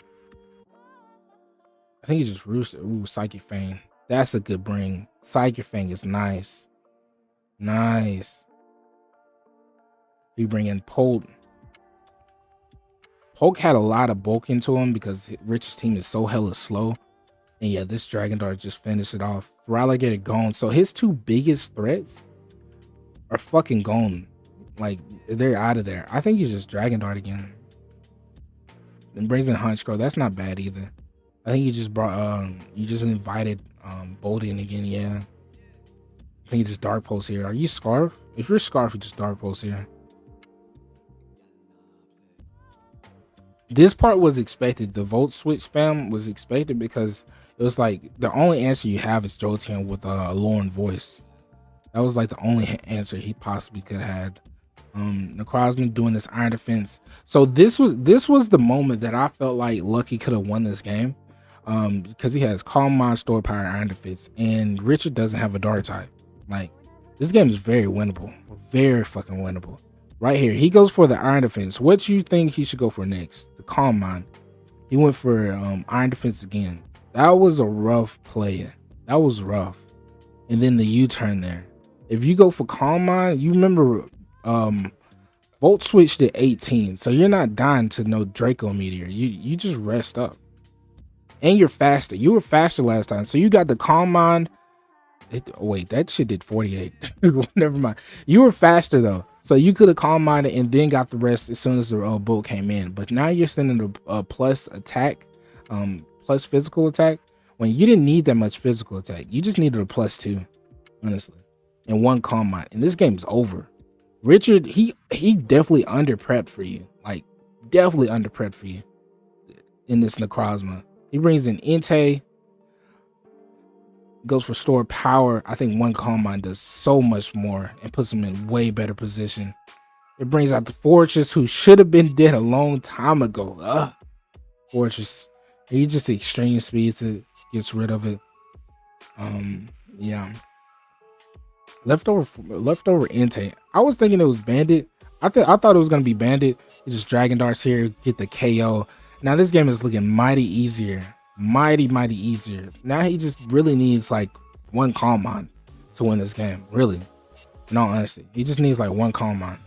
I think he just roosted. Ooh, Psychic Fang. That's a good bring. Psychic Fang is nice. Nice. We bring in Polt. Poke had a lot of bulk into him because Rich's team is so hella slow. And yeah, this Dragon Dart just finished it off. Feraligatr gone. So his two biggest threats are fucking gone. Like, they're out of there. I think you just Dragon Dart again. And brings in Honchkrow. That's not bad either. I think you just brought you just invited Bolt in again, yeah. I think you just Dark Pulse here. Are you Scarf? If you're Scarf, you just Dark Pulse here. This part was expected. The Volt Switch spam was expected because it was like the only answer you have is Jolteon with a Lauren voice. That was like the only answer he possibly could have had. Necrozma doing this Iron Defense. So this was the moment that I felt like Lucky could have won this game. Because he has Calm Mind, Store Power, Iron Defense, and Richard doesn't have a Dark type. Like, this game is very winnable. Very fucking winnable. Right here, he goes for the Iron Defense. What you think he should go for next? The Calm Mind. He went for Iron Defense again. That was a rough play. That was rough. And then the U-turn there. If you go for Calm Mind, you remember Volt switched at 18, so you're not dying to no Draco Meteor. You just rest up. And you're faster. You were faster last time, so you got the Calm Mind. Wait, that shit did 48. Never mind. You were faster though, so you could have Calm Minded and then got the rest as soon as the bolt came in. But now you're sending a plus attack, plus physical attack, when you didn't need that much physical attack. You just needed a +2, honestly, and 1 Calm Mind, and this game's over. Richard, he definitely under prepped for you, like definitely under prepped for you in this Necrozma. He brings in Entei, goes for Store Power. I think 1 Calm Mind does so much more and puts him in way better position. It brings out the Fortress, who should have been dead a long time ago. Fortress, he just extreme speeds it, gets rid of it. Yeah. Leftover Entei. I was thinking it was Bandit. I thought it was gonna be Bandit. He just Dragon Darts here, get the KO. Now this game is looking mighty easier. Mighty easier. Now he just really needs like 1 Calm Mind to win this game. Really. In all honesty. He just needs like 1 Calm Mind.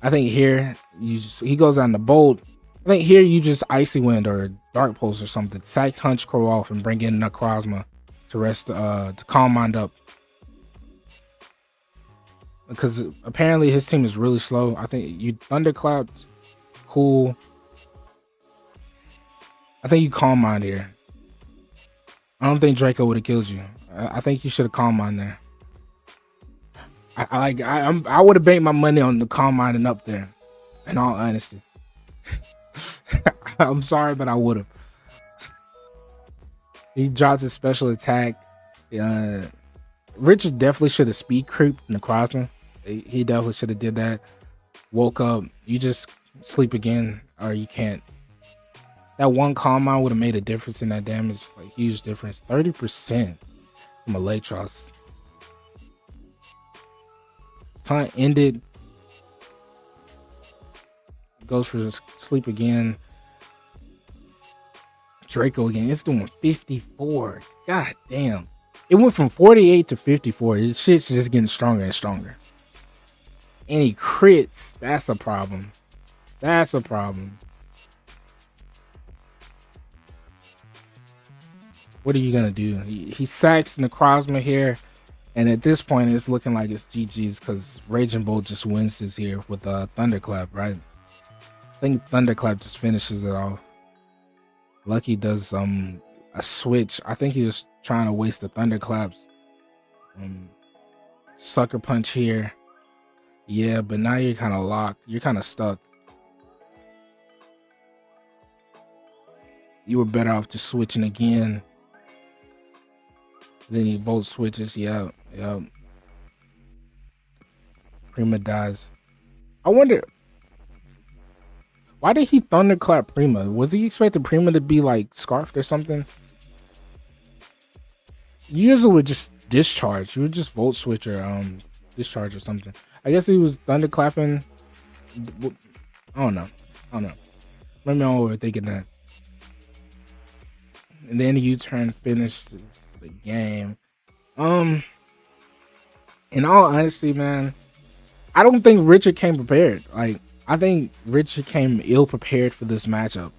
I think here he goes on the Bolt. I think here you just Icy Wind or Dark Pulse or something. Sack Hunch Crow off and bring in Necrozma to rest to Calm Mind up. Because apparently his team is really slow. I think you Thunderclap, cool. I think you Calm Mind here. I don't think Draco would have killed you. I think you should have Calm Mind there. I would have banked my money on the Calm Mind and up there. In all honesty, I'm sorry, but I would have. He drops his special attack. Richard definitely should have speed creeped Necrozma. He definitely should have did that. Woke up. You just sleep again, or you can't. That 1 Calm Mind would have made a difference in that damage, like huge difference. 30% from Electros. Time ended. Goes for sleep again. Draco again. It's doing 54. God damn. It went from 48 to 54. This shit's just getting stronger and stronger. And he crits. That's a problem. That's a problem. What are you gonna do? He sacks Necrozma here, and at this point it's looking like it's GG's because Raging Bolt just wins this here with a Thunderclap, right? I think Thunderclap just finishes it off. Lucky does a switch. I think he was trying to waste the Thunderclaps. Sucker Punch here. Yeah, but now you're kind of locked. You're kind of stuck. You were better off just switching again. Then he Volt switches. Yep. Prima dies. I wonder, why did he Thunderclap Prima? Was he expecting Prima to be like scarfed or something? You usually would just discharge. You would just Volt switch or discharge or something. I guess he was Thunderclapping. I don't know. Maybe I'm overthinking that. And then the U-turn finished the game. In all honesty, man, I don't think Richard came prepared. Like, I think Richard came ill prepared for this matchup.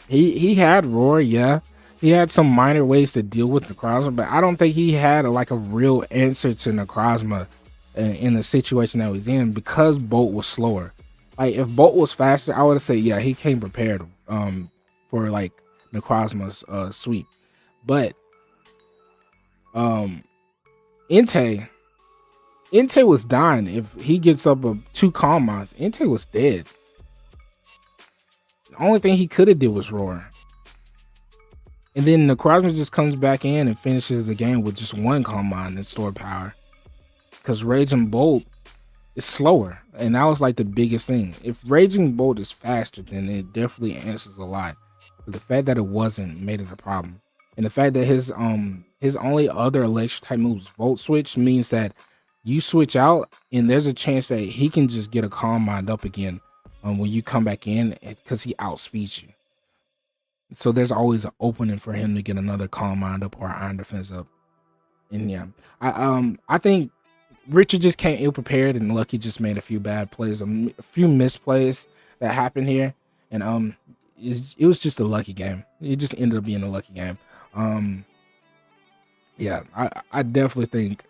He had Roar, yeah. He had some minor ways to deal with Necrozma, but I don't think he had a real answer to Necrozma in the situation that he was in because Bolt was slower. Like, if Bolt was faster, I would have said, yeah, he came prepared for like Necrozma's sweep. But Entei was dying. If he gets up 2 Calm Minds, Entei was dead. The only thing he could have did was roar. And then the Necrozma just comes back in and finishes the game with just one Calm Mind and stored power. Because Raging Bolt is slower. And that was like the biggest thing. If Raging Bolt is faster, then it definitely answers a lot. But the fact that it wasn't made it a problem. And the fact that his only other electric type moves Volt Switch means that you switch out and there's a chance that he can just get a Calm Mind up again when you come back in, because he outspeeds you. So there's always an opening for him to get another Calm Mind up or Iron Defense up. And yeah, I think Richard just came ill prepared, and Lucky just made a few bad plays, a few misplays that happened here, and it was just a lucky game. It just ended up being a lucky game. Yeah, I definitely think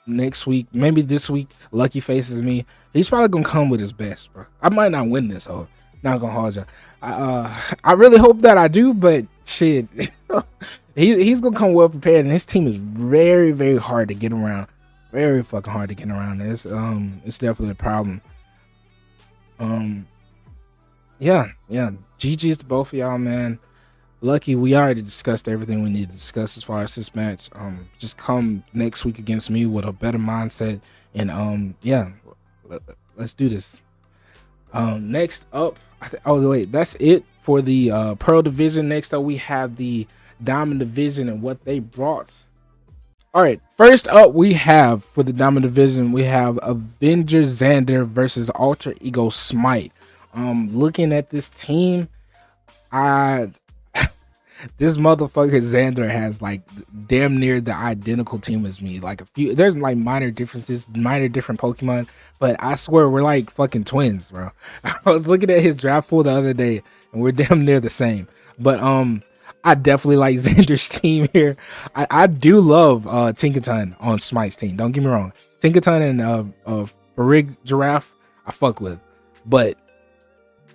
next week, maybe this week, Lucky faces me. He's probably gonna come with his best, bro. I might not win this, though. Not gonna hold you. I really hope that I do, but shit, he's gonna come well prepared, and his team is very, very hard to get around. Very fucking hard to get around. It's definitely a problem. Yeah. GG's to both of y'all, man. Lucky, we already discussed everything we need to discuss as far as this match. Just come next week against me with a better mindset, and yeah, let's do this. Next up, oh wait, that's it for the Pearl division. Next up, we have the Diamond division and what they brought. All right, first up, we have for the Diamond division, we have Avenger Xander versus Alter Ego Shmite. Looking at this team, this motherfucker Xander has like damn near the identical team as me. Like there's like minor differences, minor different Pokemon, but I swear we're like fucking twins, bro. I was looking at his draft pool the other day, and we're damn near the same. But I definitely like Xander's team here. I do love Tinkaton on Smite's team. Don't get me wrong. Tinkaton and Foreginer I fuck with. But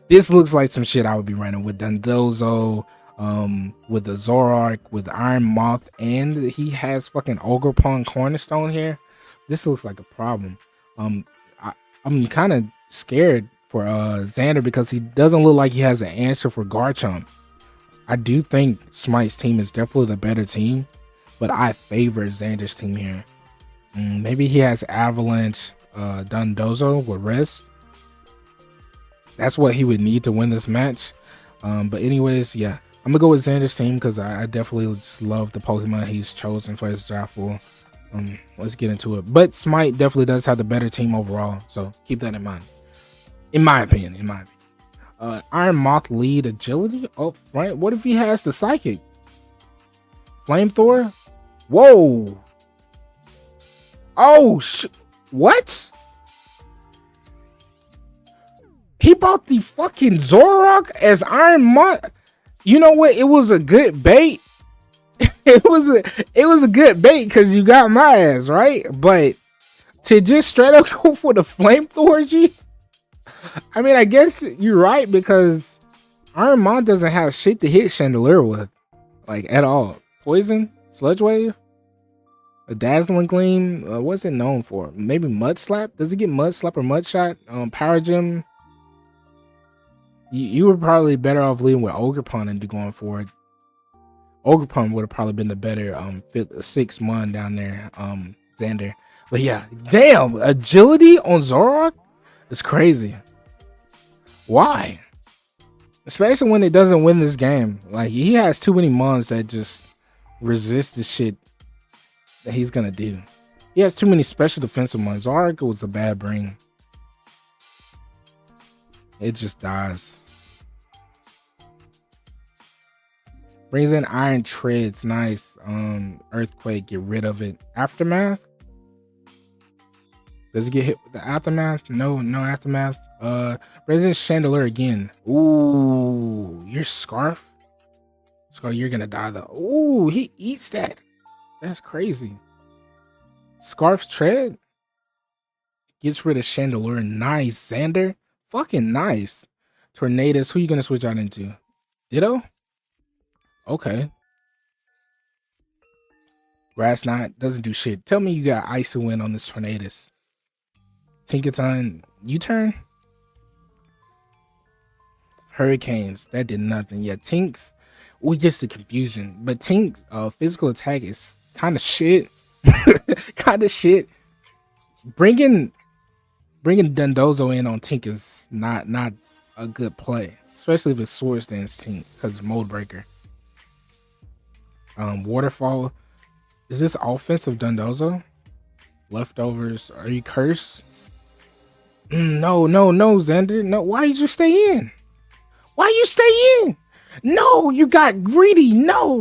this looks like some shit I would be running with Dondozo, with the Zoroark, with Iron Moth, and he has fucking Ogerpon Cornerstone here. This looks like a problem. I'm kind of scared for Xander because he doesn't look like he has an answer for Garchomp. I do think Smite's team is definitely the better team, but I favor Xander's team here. Maybe he has Avalanche, Dondozo with Rest. That's what he would need to win this match. But anyways, yeah, I'm gonna go with Xander's team because I definitely just love the Pokemon he's chosen for his draft pool. Let's get into it. But Shmite definitely does have the better team overall, so keep that in mind. In my opinion. Iron Moth lead agility up front. What if he has the Psychic? Flamethrower? Whoa! Oh what? He brought the fucking Zoroark as Iron Moth. You know what? It was a good bait. it was a good bait because you got my ass, right? But to just straight up go for the Flamethrower, G. I mean, I guess you're right because Iron Moth doesn't have shit to hit Chandelure with, like at all. Poison, Sludge Wave, a Dazzling Gleam. What's it known for? Maybe Mud Slap. Does it get Mud Slap or Mud Shot? Power Gem. You were probably better off leading with Ogerpon and going for it. Ogerpon would have probably been the better 6-mon down there, Xander. But yeah, damn, agility on Zoroark is crazy. Why? Especially when it doesn't win this game. Like, he has too many mons that just resist the shit that he's gonna do. He has too many special defensive mons. Zoroark was a bad bring. It just dies. Brings in Iron Treads. Nice. Earthquake. Get rid of it. Aftermath. Does it get hit with the Aftermath? No Aftermath. Brings in Chandelure again. Ooh. Your Scarf? Scarf, you're gonna die though. Ooh, he eats that. That's crazy. Scarf's Tread. Gets rid of Chandelure. Nice. Xander. Fucking nice. Tornadus. Who you gonna switch out into? Ditto? Okay. Grass Knot doesn't do shit. Tell me you got Ice Wind on this Tornadus. Tinkaton, U-turn? Hurricanes, that did nothing. Yeah, Tink's, we just the confusion. But Tink's physical attack is kind of shit. Kind of shit. Bringing Dundozo in on Tink is not a good play, especially if it's Sword Stance Tink because it's Mode Breaker. Waterfall. Is this offensive Dundozo? Leftovers. Are you cursed? No, Xander. No, why did you stay in? Why you stay in? No, you got greedy. No,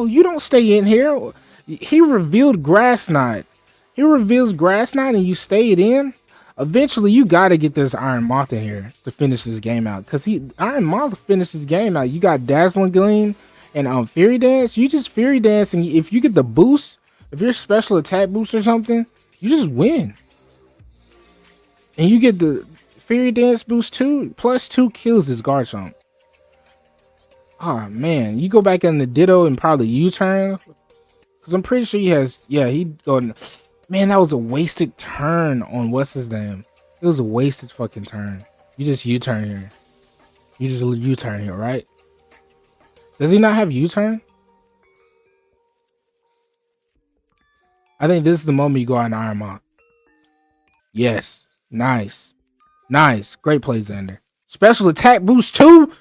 you don't stay in here. He revealed Grass Knot. He reveals Grass Knot and you stayed in. Eventually, you got to get this Iron Moth in here to finish this game out. Because Iron Moth finishes the game out. You got Dazzling Gleam and Fury Dance. You just Fury Dance, and if you get the boost, if you're special attack boost or something, you just win. And you get the Fury Dance boost too, plus 2 kills this Garchomp. Oh man, you go back in the Ditto and probably U-turn. Because I'm pretty sure he has, yeah, he'd go. Man, that was a wasted turn on what's his name. It was a wasted fucking turn. You just U-turn here. You just U-turn here, right? Does he not have U-turn? I think this is the moment you go out and Iron Moth. Yes. Nice. Great play, Xander. Special attack boost too.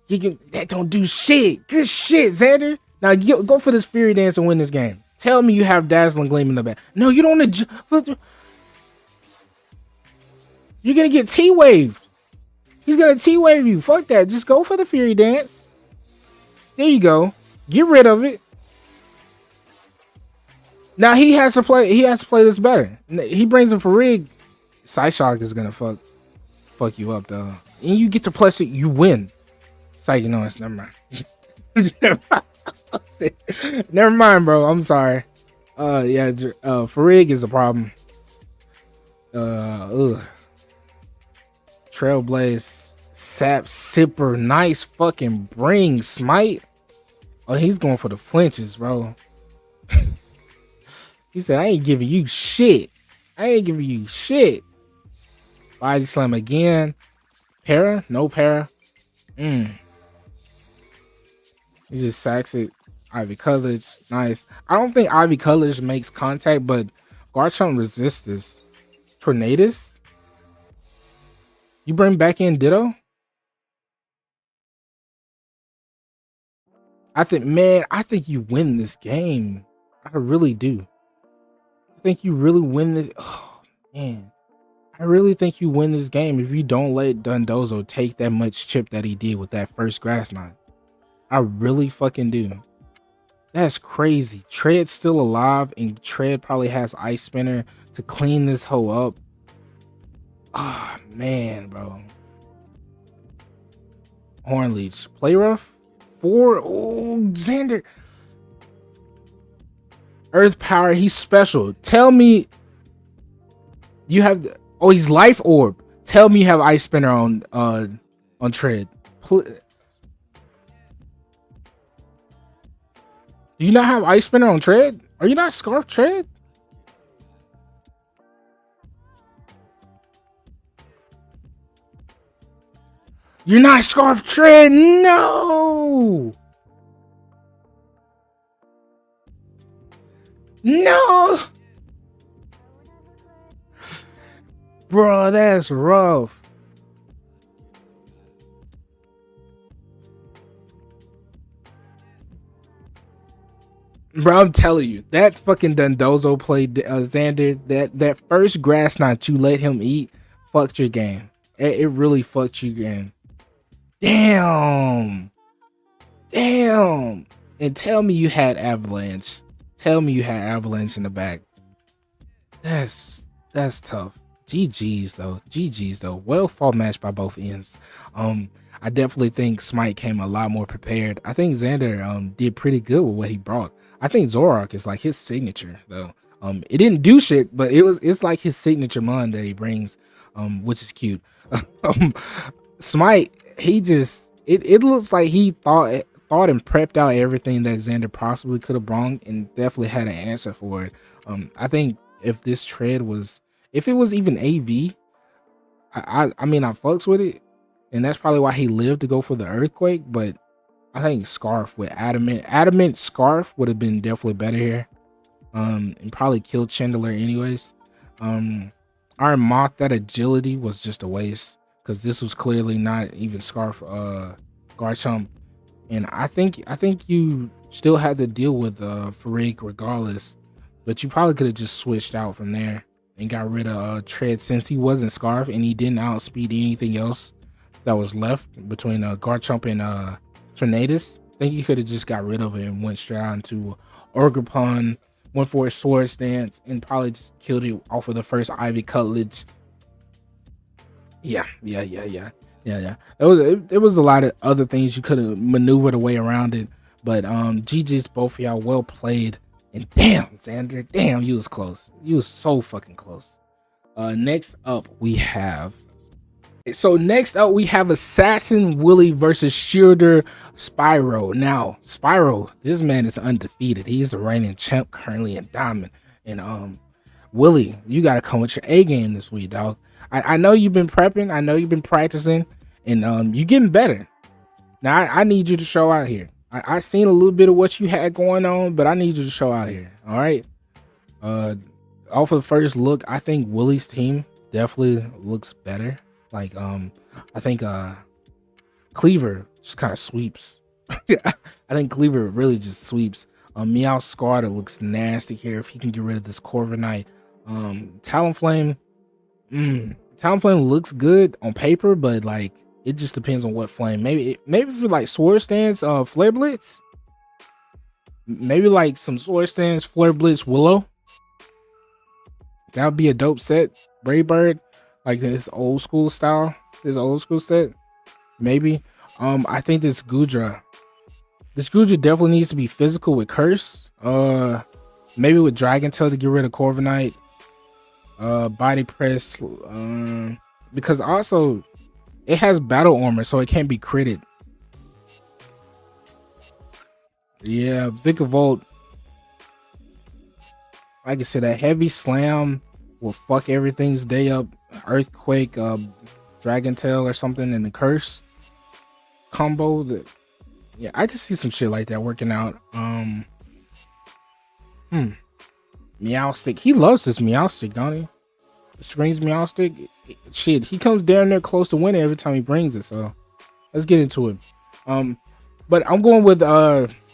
You can, that don't do shit. Good shit, Xander. Now go for this Fury Dance and win this game. Tell me you have Dazzling Gleam in the back. No, you don't. You're gonna get T-waved. He's gonna T-wave you. Fuck that. Just go for the Fury Dance. There you go. Get rid of it. Now he has to play. He has to play this better. He brings him for Rig. Psyshock is gonna fuck you up though, and you get to plus it. You win. Psych, no, it's never mind. Never mind, bro. I'm sorry. Yeah, Farig is a problem. Trailblaze, Sap Sipper, nice fucking bring, Smite. Oh, he's going for the flinches, bro. He said, I ain't giving you shit. Body slam again. Para? No para. He just sacks it. Ivy Colors, nice. I don't think Ivy Colors makes contact, but Garchomp resists this. Tornadus? You bring back in Ditto? I think you win this game. I really do. I think you really win this. Oh, man. I really think you win this game if you don't let Dundozo take that much chip that he did with that first Grass Knot. I really fucking do. That's crazy. Tread's still alive, and Tread probably has Ice Spinner to clean this hoe up. Ah, oh, man, bro. Hornleech. Play rough? 4. Oh, Xander. Earth Power. He's special. Tell me you have... Oh, he's Life Orb. Tell me you have Ice Spinner on Tread. Do you not have Ice Spinner on Tread? Are you not Scarf Tread? You're not Scarf Tread. No. Bro, that's rough. Bro, I'm telling you, that fucking Dundozo play, Xander, that first Grass Knot you let him eat, fucked your game. It really fucked your game. Damn. And tell me you had Avalanche. Tell me you had Avalanche in the back. That's tough. GG's though. Well fought match by both ends. I definitely think Smite came a lot more prepared. I think Xander did pretty good with what he brought. I think Zoroark is like his signature though. It didn't do shit, but it's like his signature mon that he brings, which is cute. Smite, he just it looks like he thought and prepped out everything that Xander possibly could have brought and definitely had an answer for it. I think if this tread was, if it was even AV, I mean I fucks with it, and that's probably why he lived to go for the earthquake. But I think Scarf with adamant Scarf would have been definitely better here. And probably killed Chandler anyways. Iron Moth, that agility was just a waste because this was clearly not even Scarf Garchomp. And I think you still had to deal with Farig regardless, but you probably could have just switched out from there and got rid of Tread since he wasn't Scarf and he didn't outspeed anything else that was left between Garchomp and Tornadus. I think you could have just got rid of it and went straight on to Orgrimmon, went for a sword stance, and probably just killed it off of the first Ivy Cutledge. Yeah. There was a lot of other things you could have maneuvered a way around it, but GG's both of y'all, well played. And damn, Xander, damn, you was close. You was so fucking close. Next up we have Assassin Willy versus Shielder Spyro. Now, Spyro, this man is undefeated. He's the reigning champ currently in Diamond. And Willy, you gotta come with your A game this week, dog. I know you've been prepping, I know you've been practicing, and you getting better. Now I need you to show out here. I seen a little bit of what you had going on, but I need you to show out here. All right. Off of the first look, I think Willy's team definitely looks better. Like I think Cleaver just kind of sweeps. I think Cleaver really just sweeps. Meowscarter looks nasty here if he can get rid of this Corviknight. Talonflame looks good on paper, but like it just depends on what flame. Maybe for like Sword Stance, Flare Blitz. Maybe like some Sword Stance, Flare Blitz, Willow. That would be a dope set. Brave Bird, like this old school style, this old school set. Maybe. I think this Gudra definitely needs to be physical with Curse. Maybe with Dragon Tail to get rid of Corviknight. Body Press, because also it has battle armor, so it can't be critted. Yeah, Vgcflox. Like I said, a heavy slam will fuck everything's day up. Earthquake, Dragon Tail or something, and the Curse combo. That, yeah, I can see some shit like that working out. Meowstic. He loves this Meowstic, don't he? Screens Meowstic. Shit, he comes down there close to winning every time he brings it. So let's get into it. But I'm going with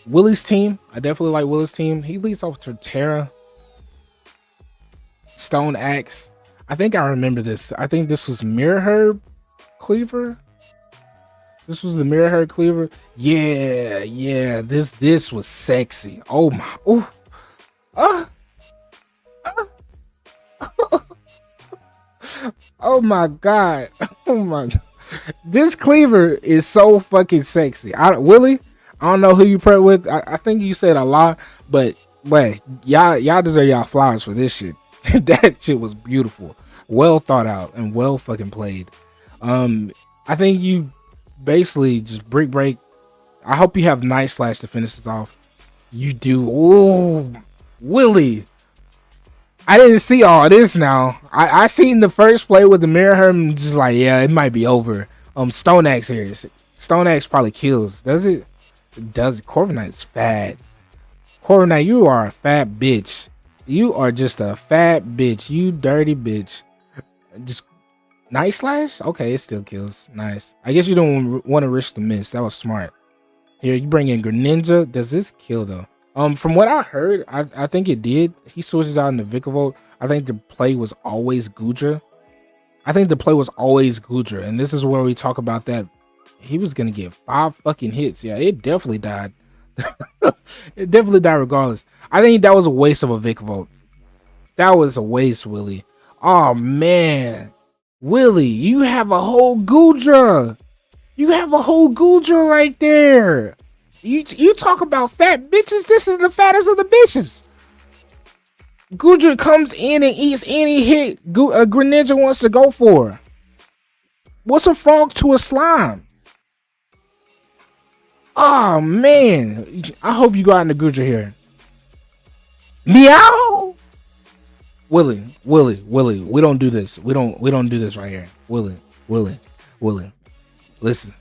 Willy's team. I definitely like Willy's team. He leads off to Terra, Stone Axe. I think I remember this. I think this was Mirror Herb Cleaver. This was the Mirror Herb Cleaver. Yeah. This was sexy. Oh my. Oh. Oh my god. Oh my god. This Cleaver is so fucking sexy. Willy, I don't know who you prep with. I think you said Alaa, but y'all deserve y'all flowers for this shit. That shit was beautiful. Well thought out and well fucking played. I think you basically just break. I hope you have Night Slash to finish this off. You do. Oh, Willy. I didn't see all this now. I seen the first play with the Mirror Herb and just like, yeah, it might be over. Stone Axe here. Stone Axe probably kills. Does it? It does. Corviknight's fat. Corviknight, you are a fat bitch. You are just a fat bitch. You dirty bitch. Just Night Slash? Okay, it still kills. Nice. I guess you don't want to risk the miss. That was smart. Here, you bring in Greninja. Does this kill though? From what I heard, I think it did. He switches out into Vgcflox. I think the play was always Gudra. And this is where we talk about that. He was gonna get 5 fucking hits. Yeah, it definitely died. It definitely died regardless. I think that was a waste of a Vgcflox. That was a waste, Willy. Oh man, Willy, you have a whole Gudra. You have a whole Gudra right there. You talk about fat bitches. This is the fattest of the bitches. Gudra comes in and eats any hit a Greninja wants to go for. What's a frog to a slime? Oh man, I hope you got in the Gudra here. Meow. Willy, we don't do this. We don't do this right here. Willy. listen.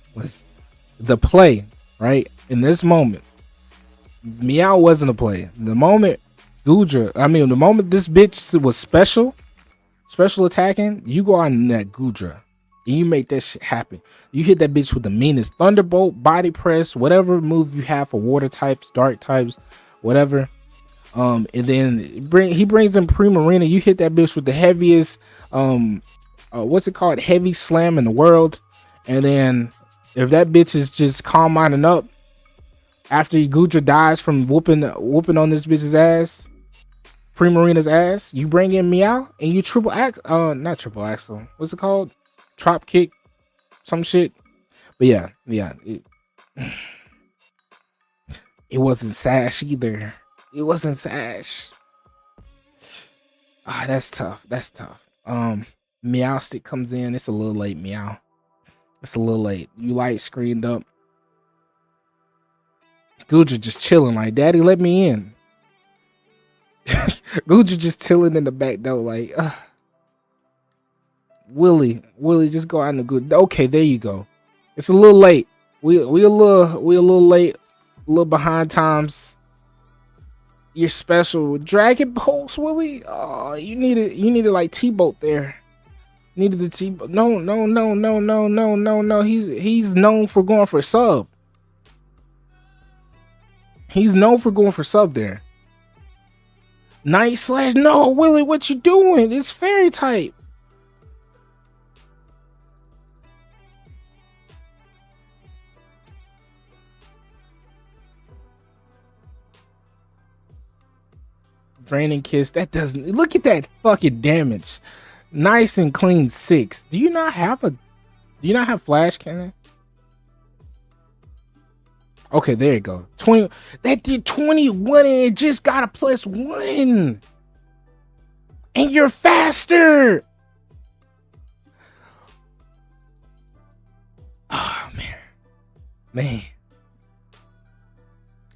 The play, right? In this moment, Meow wasn't a play. The moment the moment this bitch was special attacking, you go on that Gudra and you make that shit happen. You hit that bitch with the meanest thunderbolt, body press, whatever move you have for water types, dark types, whatever. And then he brings in Primarina. You hit that bitch with the heaviest, what's it called, heavy slam in the world. And then if that bitch is just calm minding up after Gudra dies from whooping on this bitch's ass, Primarina's ass, you bring in Meow and you not triple axle. What's it called? Drop kick, some shit. But yeah, it wasn't Sash either. It wasn't Sash. That's tough. Meow stick comes in. It's a little late, Meow. It's a little late. You light screened up. Gudra just chilling like, Daddy, let me in. Gudra just chilling in the back door like, Willy, just go out in the good. Okay, there you go. It's a little late. We a little late, a little behind times. You're special with Dragon Bolts, Willy. Oh, you needed like T-Bolt there. Needed the T-Bolt. No. He's known for going for sub. He's known for going for sub there. Night Slash. No, Willy, what you doing? It's fairy type. Draining Kiss. That doesn't look at that fucking damage. Nice and clean 6. Do you not have flash cannon? Okay, there you go. 20. That did 21 and it just got a +1. And you're faster. Oh man.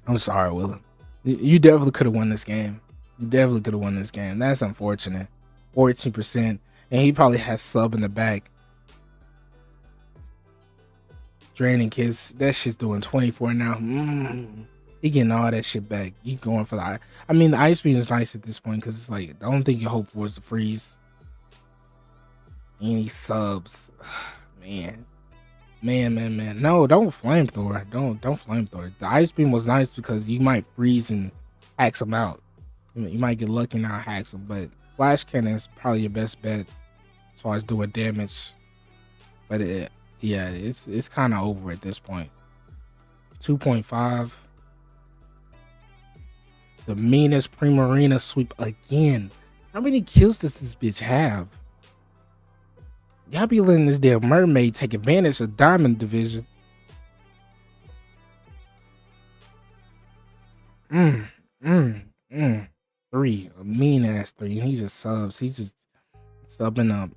I'm sorry, Willy. You definitely could have won this game. That's unfortunate. 14%. And he probably has sub in the back. Draining Kiss. That shit's doing 24 now. He getting all that shit back. You going for the Ice Beam is nice at this point because it's like the only thing you hope for is the freeze. And he subs. Man. No, don't flamethrower. Don't flamethrower. The Ice Beam was nice because you might freeze and hacks him out. You might get lucky and not hacks him, but Flash Cannon is probably your best bet as far as doing damage. But it's kind of over at this point. 2.5. The meanest Primarina sweep again. How many kills does this bitch have? Y'all be letting this damn mermaid take advantage of Diamond Division. 3, a mean ass 3, and he just subs. He's just subbing up.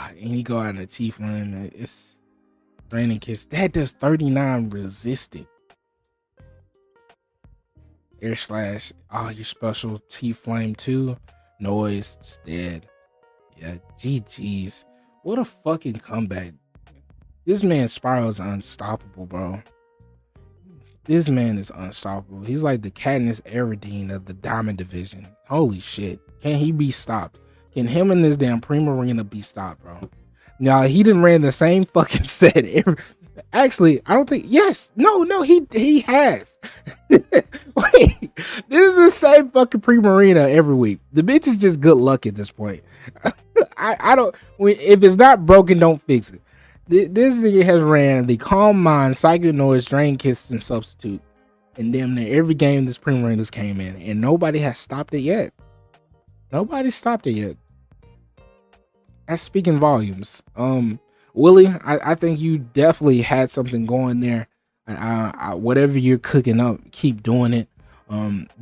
And he go out in a T-Flame. It's Draining Kiss. That does 39 resisted. Air Slash. Your special T-Flame too. Noise. Just dead. Yeah, GG's. What a fucking comeback. This man Spyro is unstoppable, bro. This man is unstoppable. He's like the Katniss Everdeen of the Diamond Division. Holy shit. Can he be stopped? Can him and this damn Primarina be stopped, bro? Now, he didn't ran the same fucking set. Actually, I don't think. Yes. No, he has. Wait. This is the same fucking Primarina every week. The bitch is just good luck at this point. I don't. If it's not broken, don't fix it. This nigga has ran the Calm Mind, Psychic Noise, Drain Kiss, and Substitute. And damn near every game this Primarina's came in. And nobody has stopped it yet. Nobody's stopped it yet. That's speaking volumes. Willy, I think you definitely had something going there. Whatever you're cooking up, keep doing it.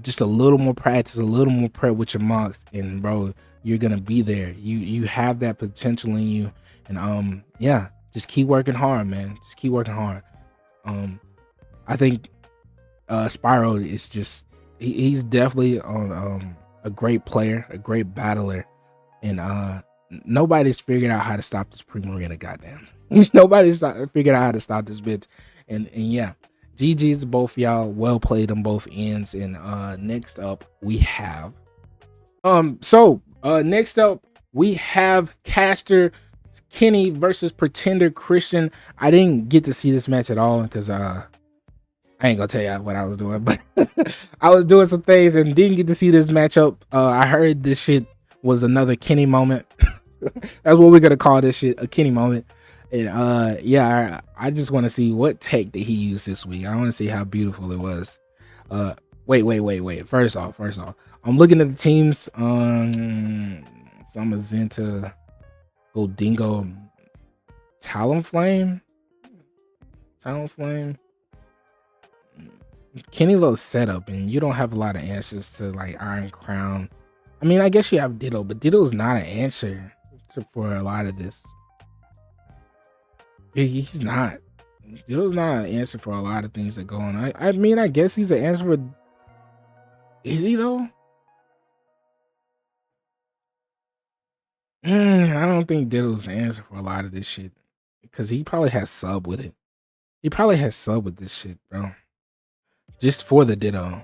Just a little more practice, a little more prep with your mocks, and bro, you're gonna be there. You have that potential in you. And yeah. Just keep working hard, man. Just keep working hard. I think Spyro is just he's definitely on a great player, a great battler, and nobody's figured out how to stop this Primarina, goddamn. Nobody's figured out how to stop this bitch. And yeah, GG's to both y'all. Well played on both ends. And next up we have next up we have Caster Kenny versus Pretender Kristin. I didn't get to see this match at all because I ain't gonna tell you what I was doing, but I was doing some things and didn't get to see this matchup. I heard this shit was another Kenny moment. That's what we're gonna call this shit, a Kenny moment. And yeah, I just want to see what tech that he used this week. I want to see how beautiful it was. Wait. First off, I'm looking at the teams. Zamazenta, Goldingo, Talonflame. Kenny low setup, and you don't have a lot of answers to like Iron Crown. I mean, I guess you have Ditto, but Ditto's not an answer for a lot of this. He's not. Ditto's not an answer for a lot of things that go on. I mean, I guess he's an answer for. Is he though? I don't think Ditto's an answer for a lot of this shit because he probably has sub with it. He probably has sub with this shit, bro. Just for the Ditto.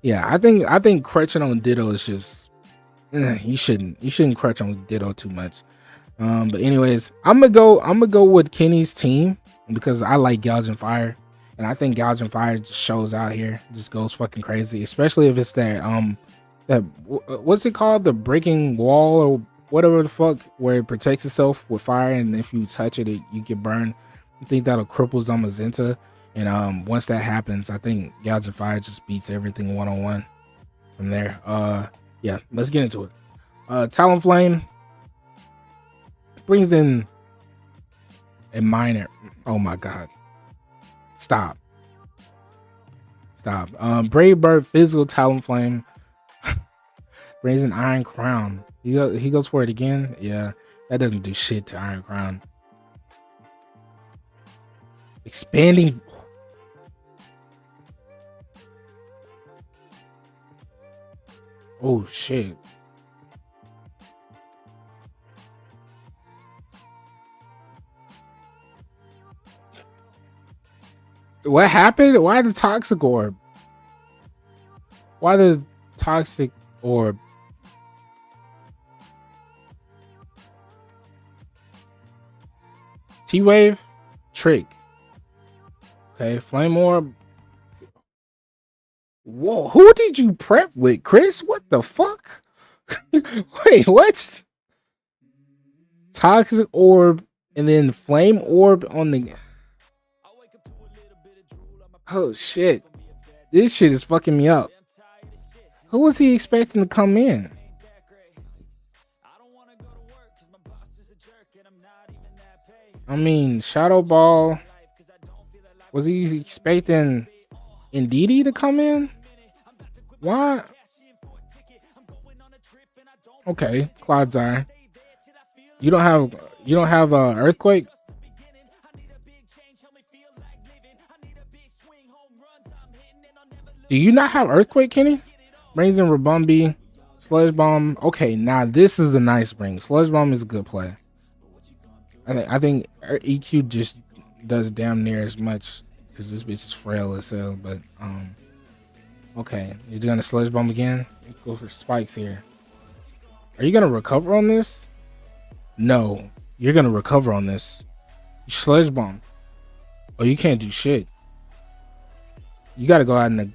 Yeah, I think crutching on Ditto is just you shouldn't crutch on Ditto too much. But anyways, I'm gonna go with Kenny's team because I like Gouging Fire, and I think Gouging Fire just shows out here, just goes fucking crazy, especially if it's that what's it called, the breaking wall or whatever the fuck, where it protects itself with fire, and if you touch it, you get burned. I think that'll cripple Zamazenta. And once that happens, I think Gouging Fire just beats everything one-on-one from there. Yeah, let's get into it. Talonflame brings in a minor. Oh my god. Stop. Brave Bird, physical Talonflame brings in Iron Crown. He goes for it again. Yeah, that doesn't do shit to Iron Crown. Expanding. Oh shit. What happened? Why the toxic orb? Why the toxic orb? T-Wave? Trick. Okay, Flame Orb. Whoa, who did you prep with, Chris? What the fuck? Wait, what? Toxic Orb and then Flame Orb on the... Oh shit. This shit is fucking me up. Who was he expecting to come in? I mean, Shadow Ball. Was he expecting Indeedee to come in? Why? Okay, Cloud's Eye. You don't have Earthquake? Do you not have Earthquake, Kenny? Brings in Rabumbi, Sludge Bomb. Okay, now this is a nice bring. Sludge Bomb is a good play. I think EQ just does damn near as much because this bitch is frail as hell. But okay, you're doing a Sludge Bomb again. Let's go for spikes here. Are you gonna recover on this? No, you're gonna recover on this. You Sludge Bomb. Oh, you can't do shit. You gotta go out in the...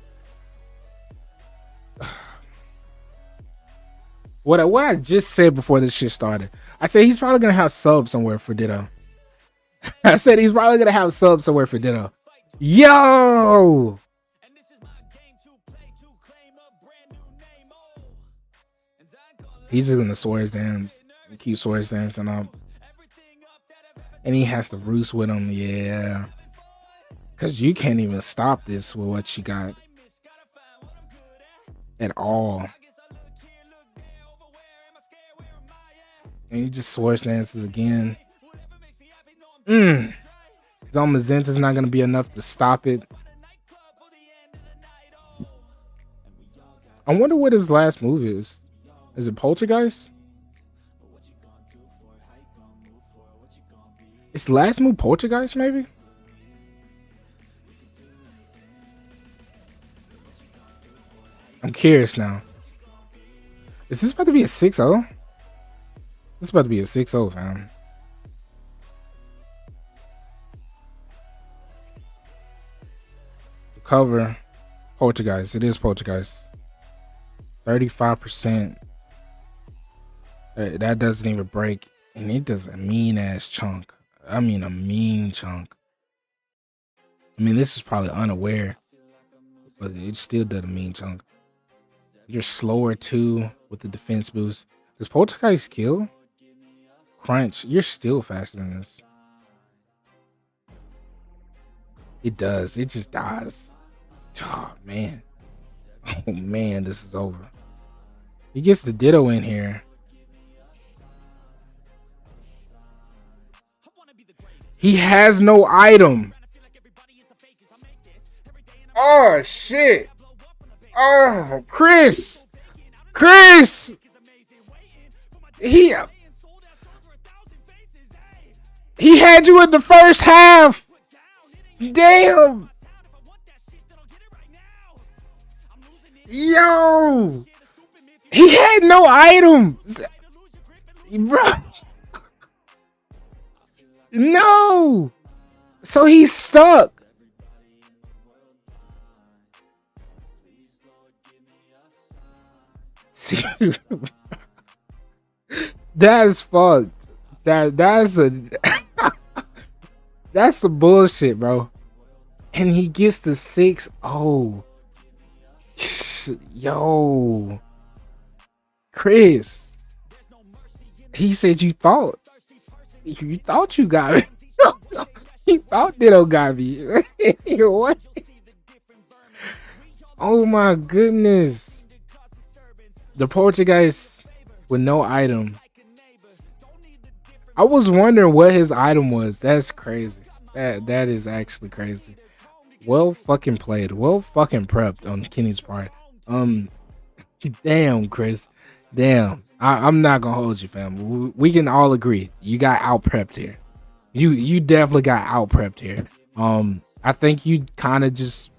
What I just said before this shit started. I said he's probably gonna have sub somewhere for Ditto. I said he's probably gonna have sub somewhere for Ditto. Yo! He's just gonna Swords Dance. Keep Swords Dancing up. And he has to roost with him, yeah. Cause you can't even stop this with what you got. At all. And he just Swords Dances again. Zamazenta's not gonna be enough to stop it. I wonder what his last move is. Is it Poltergeist? It's last move Poltergeist, maybe? I'm curious now. Is this about to be a 6-0? This is about to be a 6-0, fam. Cover Poltergeist. It is Poltergeist. 35%. That doesn't even break. And it does a mean ass chunk. I mean, a mean chunk. I mean, this is probably unaware, but it still does a mean chunk. You're slower too with the defense boost. Does Poltergeist kill? Crunch. You're still faster than this. It does. It just dies. Oh, man. Oh, man, this is over. He gets the Ditto in here. He has no item. Oh, shit. Oh, Chris. He had you in the first half. Damn. Yo. He had no items. Bro. No. So he's stuck. See, that's fucked. That's a that's some bullshit, bro. And he gets the 6-0. Yo, Chris. He said you thought you got me. He thought Ditto got me. What? Oh my goodness. The Poltergeist with no item. I was wondering what his item was. That's crazy. That is actually crazy. Well fucking played. Well fucking prepped on Kenny's part. Damn, Chris. Damn. I'm not gonna hold you, fam. We can all agree you got out prepped here. You definitely got out prepped here. I think you kind of just,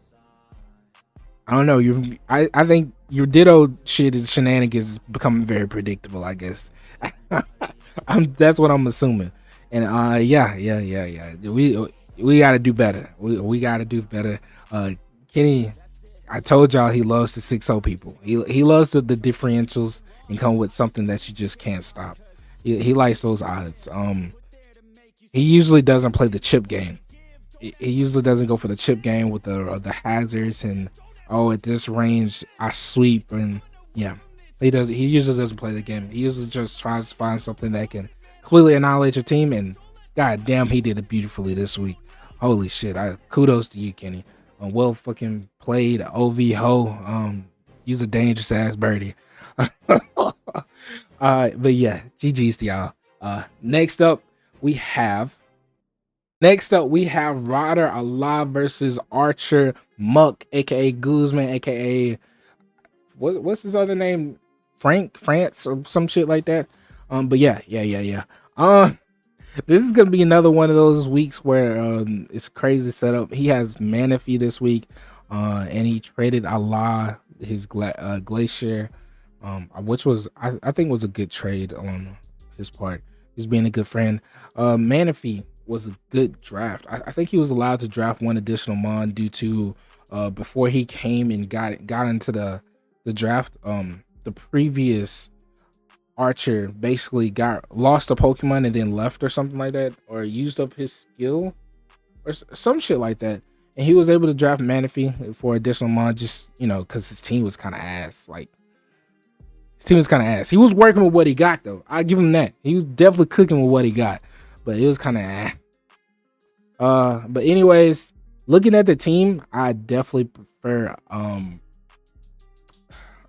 I don't know. I think your Ditto shit is shenanigans is becoming very predictable, I guess. That's what I'm assuming. And yeah. We got to do better. We got to do better. Kenny, I told y'all he loves the 6-0 people. He loves the differentials and come with something that you just can't stop. He likes those odds. He usually doesn't play the chip game. He usually doesn't go for the chip game with the hazards and at this range I sweep, and yeah, he usually doesn't play the game. He usually just tries to find something that can completely annihilate your team, and god damn, he did it beautifully this week. Holy shit. Kudos to you, Kenny. Well fucking played, OV ho. Use a dangerous ass birdie. But yeah, GG's to y'all. Next up we have Ryder Alaa versus Archer Muck, aka Guzman, aka what's his other name? France or some shit like that. But yeah. This is gonna be another one of those weeks where it's crazy setup. He has Manaphy this week, and he traded Alaa his Glacier, which was I think was a good trade on his part. He's being a good friend. Manaphy was a good draft. I think he was allowed to draft one additional mon due to before he came and got into the draft. The previous Archer basically lost a Pokemon and then left or something like that, or used up his skill or some shit like that, and he was able to draft Manaphy for additional mon, just because his team was kind of ass. He was working with what he got though. I give him that. He was definitely cooking with what he got, but it was kind of but anyways, looking at the team, I definitely prefer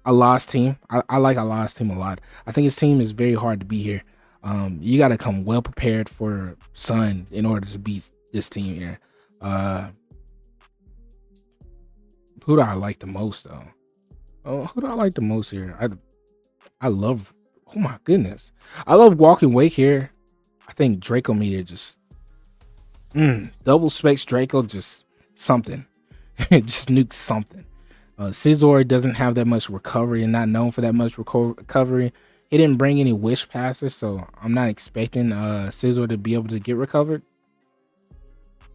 Alaa's team. I like Alaa's team a lot. I think his team is very hard to beat here. You got to come well prepared for Sun in order to beat this team here. Who do I like the most though? Who do I like the most here? I love, oh my goodness, I love Walking Wake here. I think Draco Meteor just Double Specs Draco, just something. Just nuke something. Scizor doesn't have that much recovery and not known for that much recovery. He didn't bring any wish passes, so I'm not expecting Scizor to be able to get recovered.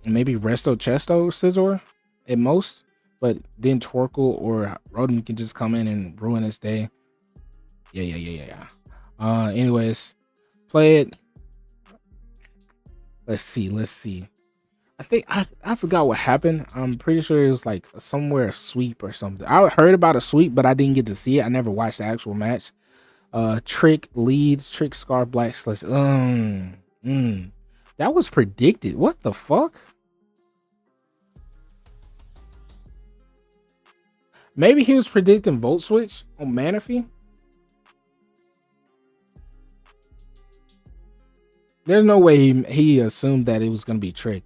Maybe Resto Chesto Scizor at most, but then Torkoal or Rotom can just come in and ruin his day. Yeah. Anyways, play it. Let's see. I think I forgot what happened. I'm pretty sure it was like somewhere a sweep or something. I heard about a sweep, but I didn't get to see it. I never watched the actual match. Trick leads, Trick Scar Black Slash. That was predicted. What the fuck? Maybe he was predicting Volt Switch on Manaphy. There's no way he assumed that it was gonna be Trick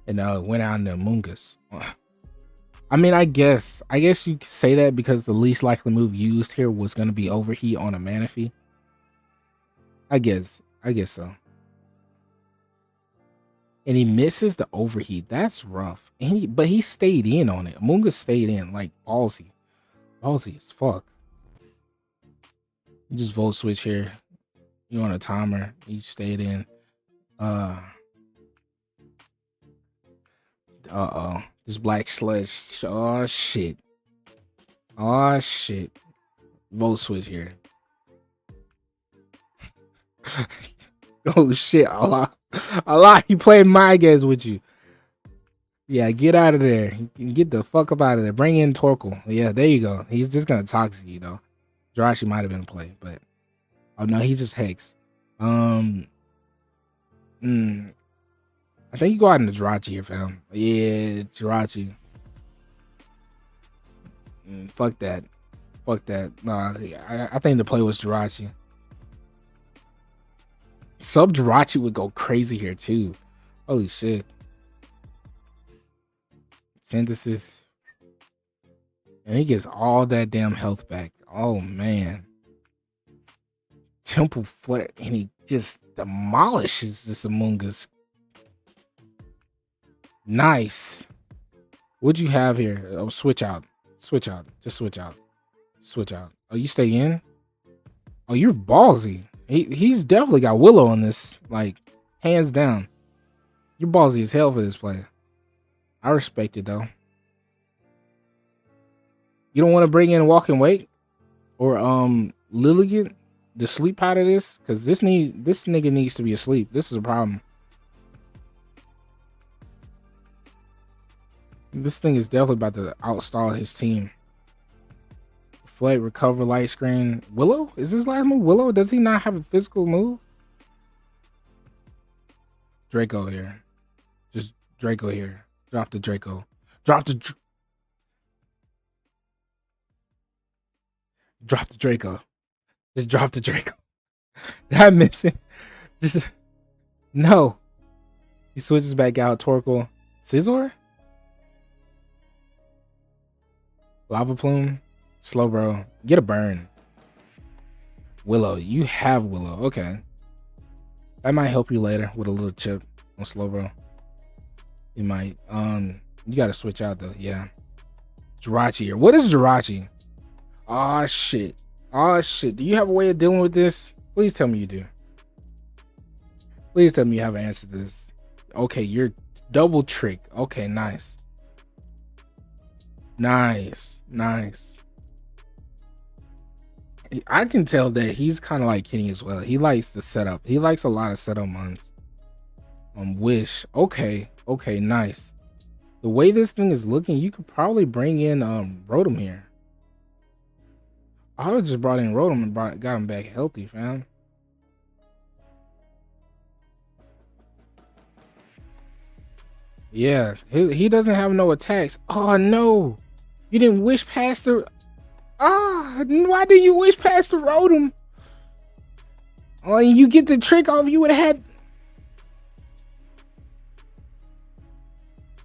and went out into Amoonguss. I mean, I guess you could say that because the least likely move used here was gonna be Overheat on a Manaphy. I guess so. And he misses the Overheat. That's rough. And but he stayed in on it. Amoonguss stayed in, like ballsy as fuck. You just Volt Switch here. You on a timer. You stayed in. This Black Sludge. Oh shit. Volt Switch here. Oh shit, Alaa, he playing my games with you. Yeah, get out of there. Get the fuck up out of there. Bring in Torkoal. Yeah, there you go. He's just gonna Toxic you though. Jirachi might have been in play, but oh no, he's just Hex. I think you go out in the Jirachi here, fam. Yeah, Jirachi. Fuck that. Nah, I think the play was Jirachi. Sub Jirachi would go crazy here too. Holy shit. Synthesis. And he gets all that damn health back. Oh man. Temple Flare, and he just demolishes this Amoonguss. Nice. What'd you have here? Oh, switch out. Just switch out. Oh, you stay in? Oh, you're ballsy. He's definitely got Willow on this, like, hands down. You're ballsy as hell for this play. I respect it though. You don't want to bring in Walk and Wait or Lilligant to sleep out of this, because this nigga needs to be asleep. This is a problem. This thing is definitely about to outstall his team. Flight, recover, light screen. Willow? Is this last move Willow? Does he not have a physical move? Draco here. Just Draco here. Drop the Draco. Drop the Draco. Just drop the Draco. Not missing. Just no. He switches back out. Torkoal. Scizor? Lava Plume. Slowbro. Get a burn. Willow. You have Willow. Okay. That might help you later with a little chip on Slowbro. You might. You gotta switch out though. Yeah. Jirachi here. What is Jirachi? Oh shit. Do you have a way of dealing with this? Please tell me you do. Please tell me you have an answer to this. Okay, you're double trick. Okay, nice. I can tell that he's kind of like Kenny as well. He likes the setup. He likes a lot of setup ones. Wish. Okay, nice. The way this thing is looking, you could probably bring in Rotom here. I would have just brought in Rotom and got him back healthy, fam. Yeah, he doesn't have no attacks. Oh no, you didn't wish past the. Why did you wish past the Rotom? Oh, and you get the trick off. You would have had.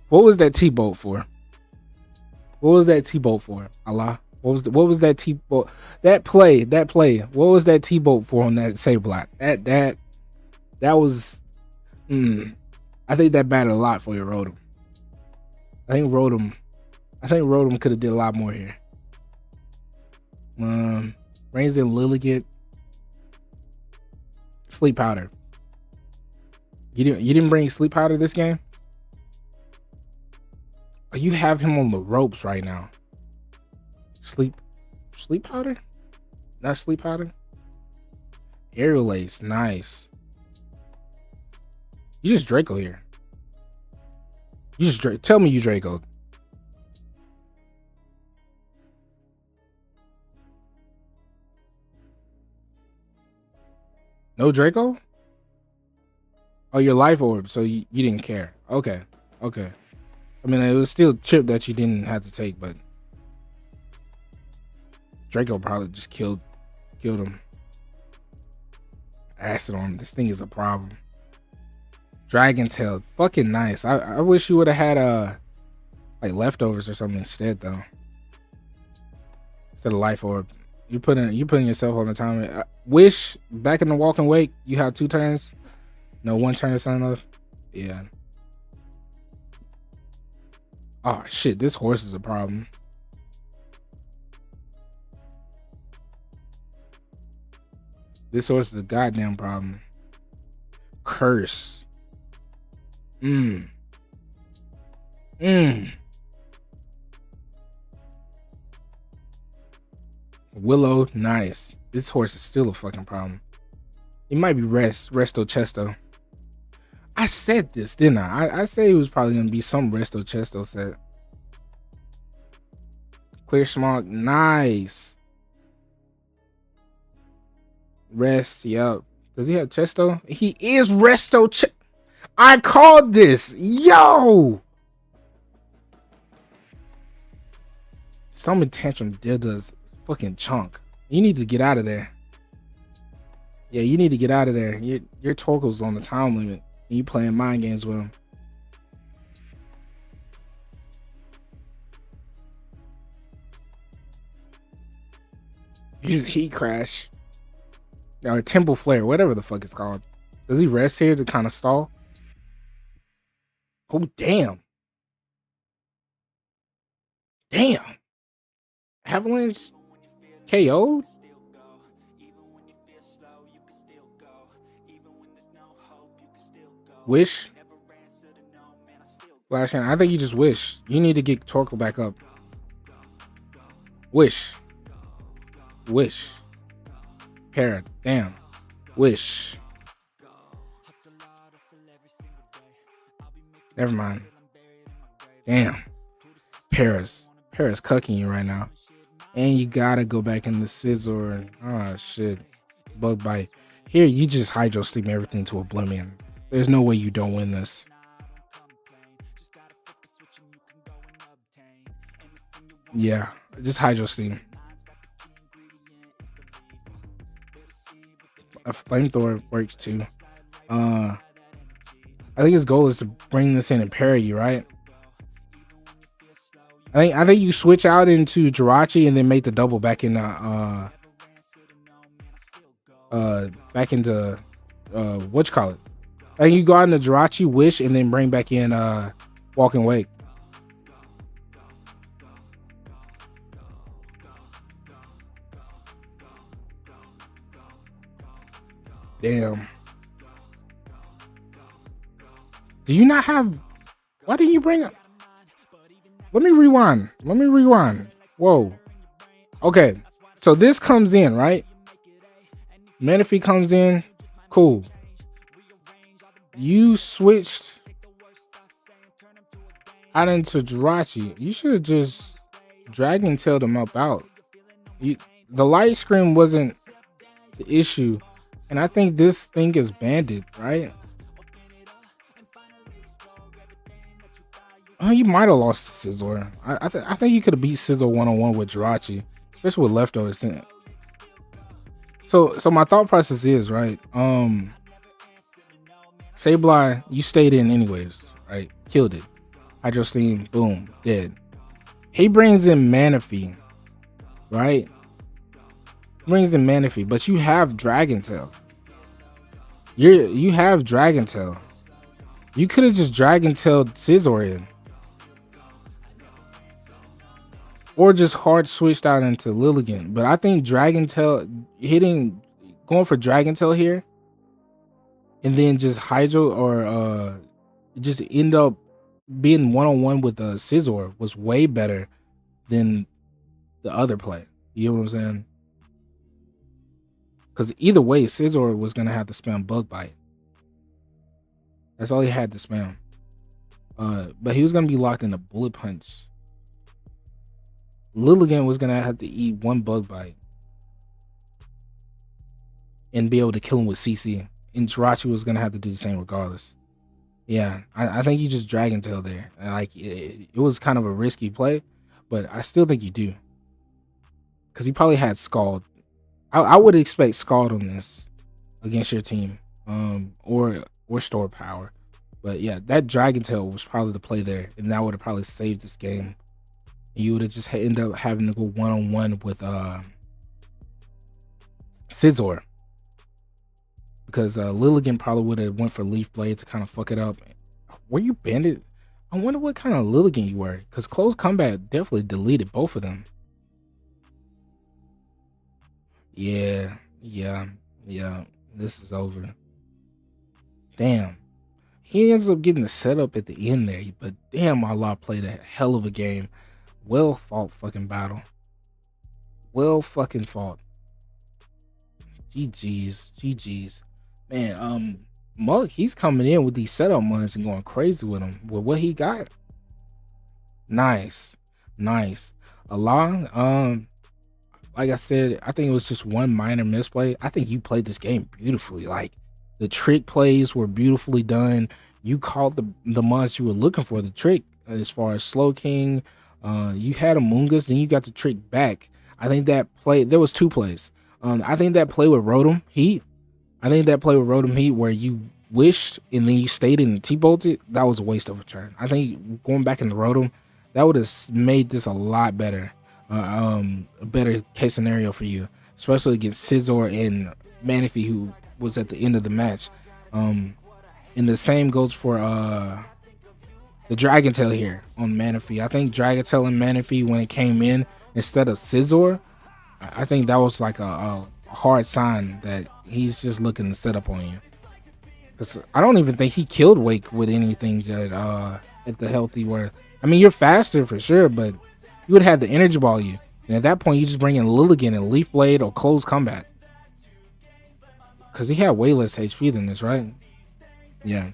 What was that T-bolt for? Alaa? What was that T-bolt? That play. What was that T-bolt for on that Saber block? That was I think that mattered a lot for you, Rotom. I think Rotom could have did a lot more here. Brings in Lilligant. Sleep Powder. You didn't bring Sleep Powder this game? You have him on the ropes right now. Sleep Powder? Not Sleep Powder? Aerial Ace, nice. You just Draco here. You just tell me you Draco. No Draco? Oh, your life orb, so you didn't care. Okay. I mean, it was still chip that you didn't have to take, but Draco probably just killed him. Acid on him. This thing is a problem. Dragon Tail, fucking nice. I wish you would have had like leftovers or something instead though. Instead of life orb. You putting yourself on the time. Wish back in the Walking Wake, you have 2 turns. No, 1 turn to sign off. Yeah. Oh shit, this horse is a problem. This horse is a goddamn problem. Curse. Willow, nice. This horse is still a fucking problem. It might be Resto Chesto. I said this, didn't I? I said it was probably gonna be some Resto Chesto set. Clear Smog, nice. Rest, yep. Does he have Chesto? He is Resto Chesto. I called this. Yo. Summon Tantrum does fucking chunk. You need to get out of there. Yeah, you need to get out of there. Your Torko's on the time limit. And you playing mind games with him. Use Heat Crash. Or Temple Flare, whatever the fuck it's called. Does he rest here to kind of stall? Oh, damn. Damn. Avalanche KO'd? Wish? Flash hand. I think you just wish. You need to get Torkoal back up. Wish. Wish. Parrot. Damn. Wish. Never mind. Damn. Paris cucking you right now. And you gotta go back in the Scizor. Oh shit. Bug bite. Here you just Hydro Sleep everything to oblivion. There's no way you don't win this. Yeah, just Hydro Steam. A Flamethrower works too. I think his goal is to bring this in and parry you, right? I think you switch out into Jirachi and then make the double back in back into what you call it? I think you go out in the Jirachi, Wish, and then bring back in Walking Wake. Damn. Do you not have... Why didn't you bring up... Let me rewind. Whoa. Okay. So this comes in, right? Manaphy comes in. Cool. You switched out into Jirachi. You should have just Dragon Tailed them up out. The light screen wasn't the issue. And I think this thing is banded, right? Oh, you might have lost to Scizor. I think you could have beat Scizor one-on-one with Jirachi, especially with leftovers. So my thought process is, right? Sableye, you stayed in anyways, right? Killed it. Hydro Steam, boom, dead. He brings in Manaphy, right? Brings in Manaphy, but you have Dragon Tail. You have Dragon Tail. You could have just Dragon Tailed Scizor in. Or just hard switched out into Lilligant. But I think Dragon Tail going for Dragon Tail here, and then just Hydro or just end up being one-on-one with Scizor was way better than the other play. You know what I'm saying? Because either way, Scizor was gonna have to spam Bug Bite. That's all he had to spam. But he was gonna be locked in a Bullet Punch. Lilligant was gonna have to eat one Bug Bite and be able to kill him with CC. And Jirachi was gonna have to do the same regardless. Yeah, I think you just Dragon Tail there. Like it was kind of a risky play, but I still think you do. Because he probably had Scald. I would expect Scald on this against your team. Or Store Power. But yeah, that Dragon Tail was probably the play there, and that would have probably saved this game. And you would have just ended up having to go one-on-one with Scizor. Because Lilligant probably would have went for Leaf Blade to kind of fuck it up. Were you banded? I wonder what kind of Lilligant you were. Because Close Combat definitely deleted both of them. Yeah. This is over. Damn. He ends up getting the setup at the end there. But damn, Alaa played a hell of a game. Well fought fucking battle. Well fucking fought. GG's. Man, Muck, he's coming in with these setup months and going crazy with him. With what he got. Nice. Alaa, like I said, I think it was just one minor misplay. I think you played this game beautifully. Like, the trick plays were beautifully done. You caught the months you were looking for, the trick, as far as Slow King. You had a Mungus, then you got the trick back. I think that play, there was two plays. I think that play with Rotom Heat, where you wished and then you stayed and T-bolted, that was a waste of a turn. I think going back in the Rotom, that would have made this a lot better. A better case scenario for you, especially against Scizor and Manaphy, who was at the end of the match. And the same goes for the Dragon Tail here on Manaphy. I think Dragon Tail and Manaphy, when it came in instead of Scizor, I think that was like a hard sign that he's just looking to set up on you. Because I don't even think he killed Wake with anything good at the healthy where, I mean, you're faster for sure, but you would have the energy ball you. And at that point, you just bring in Lilligant and Leaf Blade or Close Combat. Because he had way less HP than this, right? Yeah.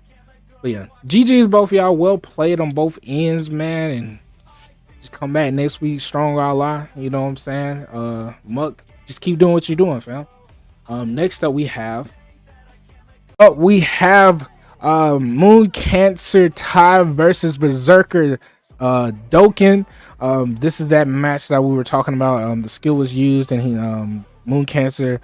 But yeah, GG's both of y'all. Well played on both ends, man. And just come back next week, stronger Alaa. You know what I'm saying? Muck, just keep doing what you're doing, fam. Next up, we have Moon Cancer Ty versus Berserker Dokkan. This is that match that we were talking about. The skill was used, and he Moon Cancer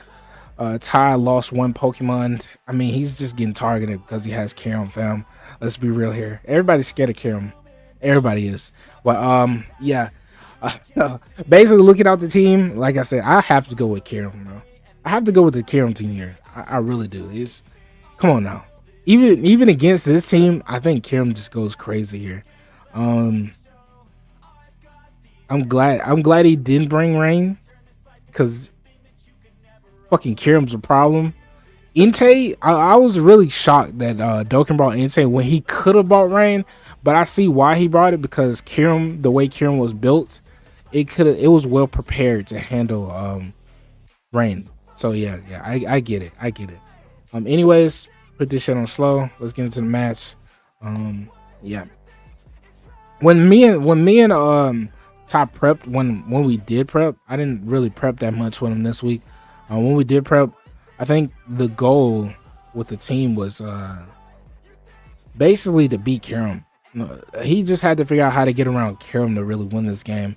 Ty lost one Pokemon. I mean, he's just getting targeted because he has Karam, fam. Let's be real here. Everybody's scared of Karam. Everybody is. But yeah. Basically, looking out the team, like I said, I have to go with Karam, bro. I have to go with the Karam team here. I really do. Come on now. Even against this team, I think Karam just goes crazy here. I'm glad he didn't bring Rain, because fucking Karam's a problem. Entei, I was really shocked that Dokkan brought Entei when he could have brought Rain, but I see why he brought it, because Karam, the way Karam was built, it was well prepared to handle Rain. So yeah, I get it. Anyways, put this shit on slow. Let's get into the match. Yeah. When me and Top prepped, when we did prep, I didn't really prep that much with him this week. When we did prep, I think the goal with the team was basically to beat Karam. He just had to figure out how to get around Karam to really win this game.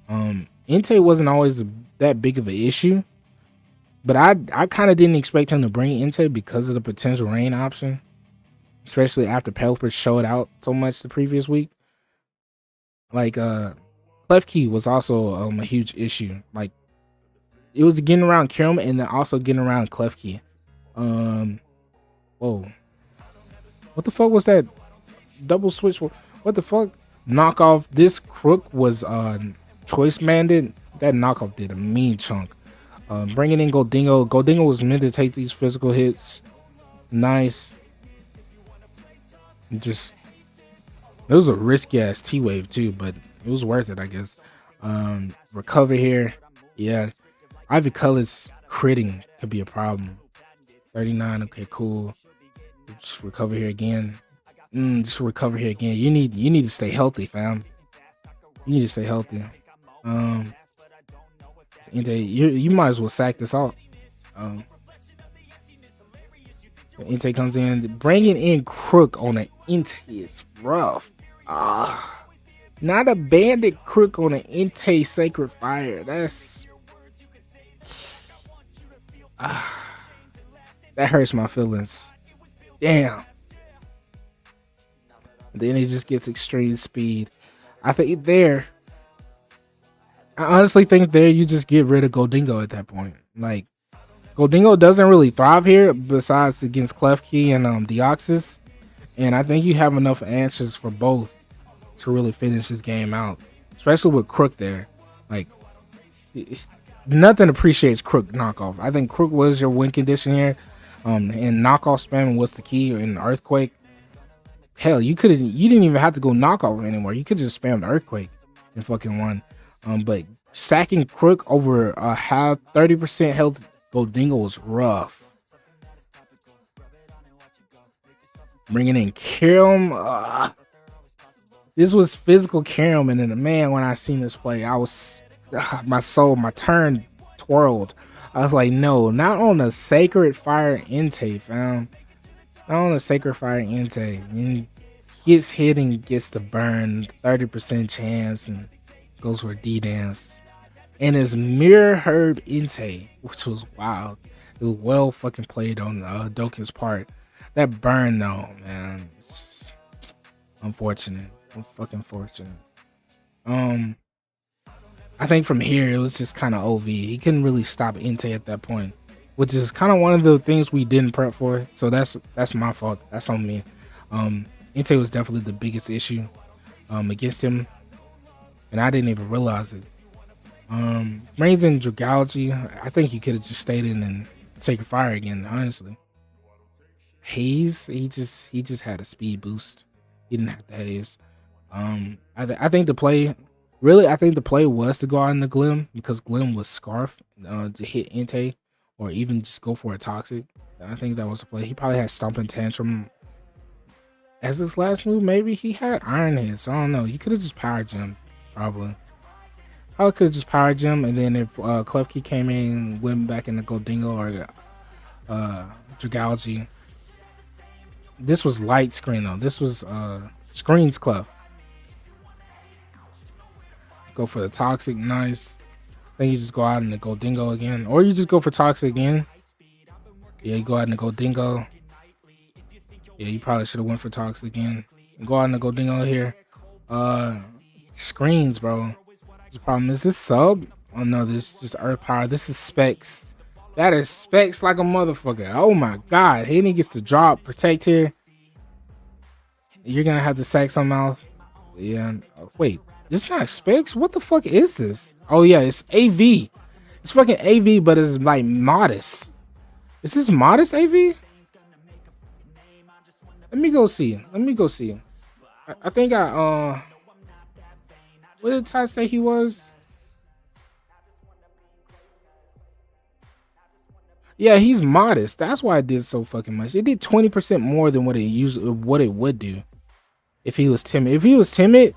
Entei wasn't always that big of an issue, but I kind of didn't expect him to bring Entei because of the potential Rain option, especially after Pelipper showed out so much the previous week. Like Klefki was also a huge issue. Like, it was getting around Karam and then also getting around Klefki. Whoa, what the fuck was that? double switch. What the fuck? Knockoff. This crook was choice banded. That knockoff did a mean chunk. Bringing in Goldingo. Goldingo was meant to take these physical hits. Nice. Just it was a risky ass T-wave too, but it was worth it, I guess. Recover here. Yeah. Ivy Colors critting could be a problem. 39. Okay, cool. Just recover here again. Just recover here again. You need to stay healthy, fam. You need to stay healthy. You might as well sack this off. Inte comes in, bringing in Crook on an Inte is rough. Not a bandit Crook on an Inte Sacred Fire. That's that hurts my feelings. Damn. Then it just gets extreme speed. I honestly think there you just get rid of Goldingo at that point. Like, Goldingo doesn't really thrive here besides against Klefki and Deoxys. And I think you have enough answers for both to really finish this game out. Especially with Crook there. Like, nothing appreciates Crook knockoff. I think Crook was your win condition here. And knockoff spam was the key in Earthquake. Hell, you didn't even have to go knockoff anymore. You could just spam the Earthquake and fucking won. But sacking Crook over a half 30% health Goldingo was rough. Bringing in Karim. This was physical Karim, and then man, when I seen this play, I was my turn twirled. I was like, no, not on a Sacred Fire Inte, fam. Not on a Sacred Fire Inte. And gets hit and gets the burn, 30% chance, and goes for a D-dance. And his Mirror Herb Inte, which was wild. It was well fucking played on Dokkan's part. That burn though, man, it's unfortunate. Fucking fortunate. I think from here it was just kind of OV. He couldn't really stop Inte at that point, which is kind of one of the things we didn't prep for. So that's my fault. That's on me. Inte was definitely the biggest issue against him, and I didn't even realize it. Brings in Dragalgy. I think he could have just stayed in and Sacred Fire again, honestly. Haze, he just had a speed boost. He didn't have the haze. I think the play was to go out in the Glim, because Glim was Scarf to hit Inte, or even just go for a Toxic. I think that was the play. He probably had Stomping Tantrum as his last move. Maybe he had Iron Head, so I don't know. He could have just Power Gem, probably. I could have just Power Gem, and then if Klefki came in, went back into Goldingo or Dragalgy. This was light screen though. This was Screens Clef. Go for the Toxic, nice. Then you just go out in the Goldingo again, or you just go for Toxic again. Yeah, you go out in the Goldingo. Yeah, you probably should have went for Toxic again. Go out in the Goldingo here. Screens, bro. The problem is this sub. Oh no, this is just Earth Power. This is Specs. That is Specs like a motherfucker. Oh my god. He gets to drop, protect here. You're gonna have to sack some mouth. Yeah. Oh, wait, this is not Specs? What the fuck is this? Oh yeah, it's AV. It's fucking AV, but it's like modest. Is this modest AV? Let me go see. I think what did Ty say he was? Yeah, he's modest. That's why it did so fucking much. It did 20% more than what it would do if he was timid. If he was timid,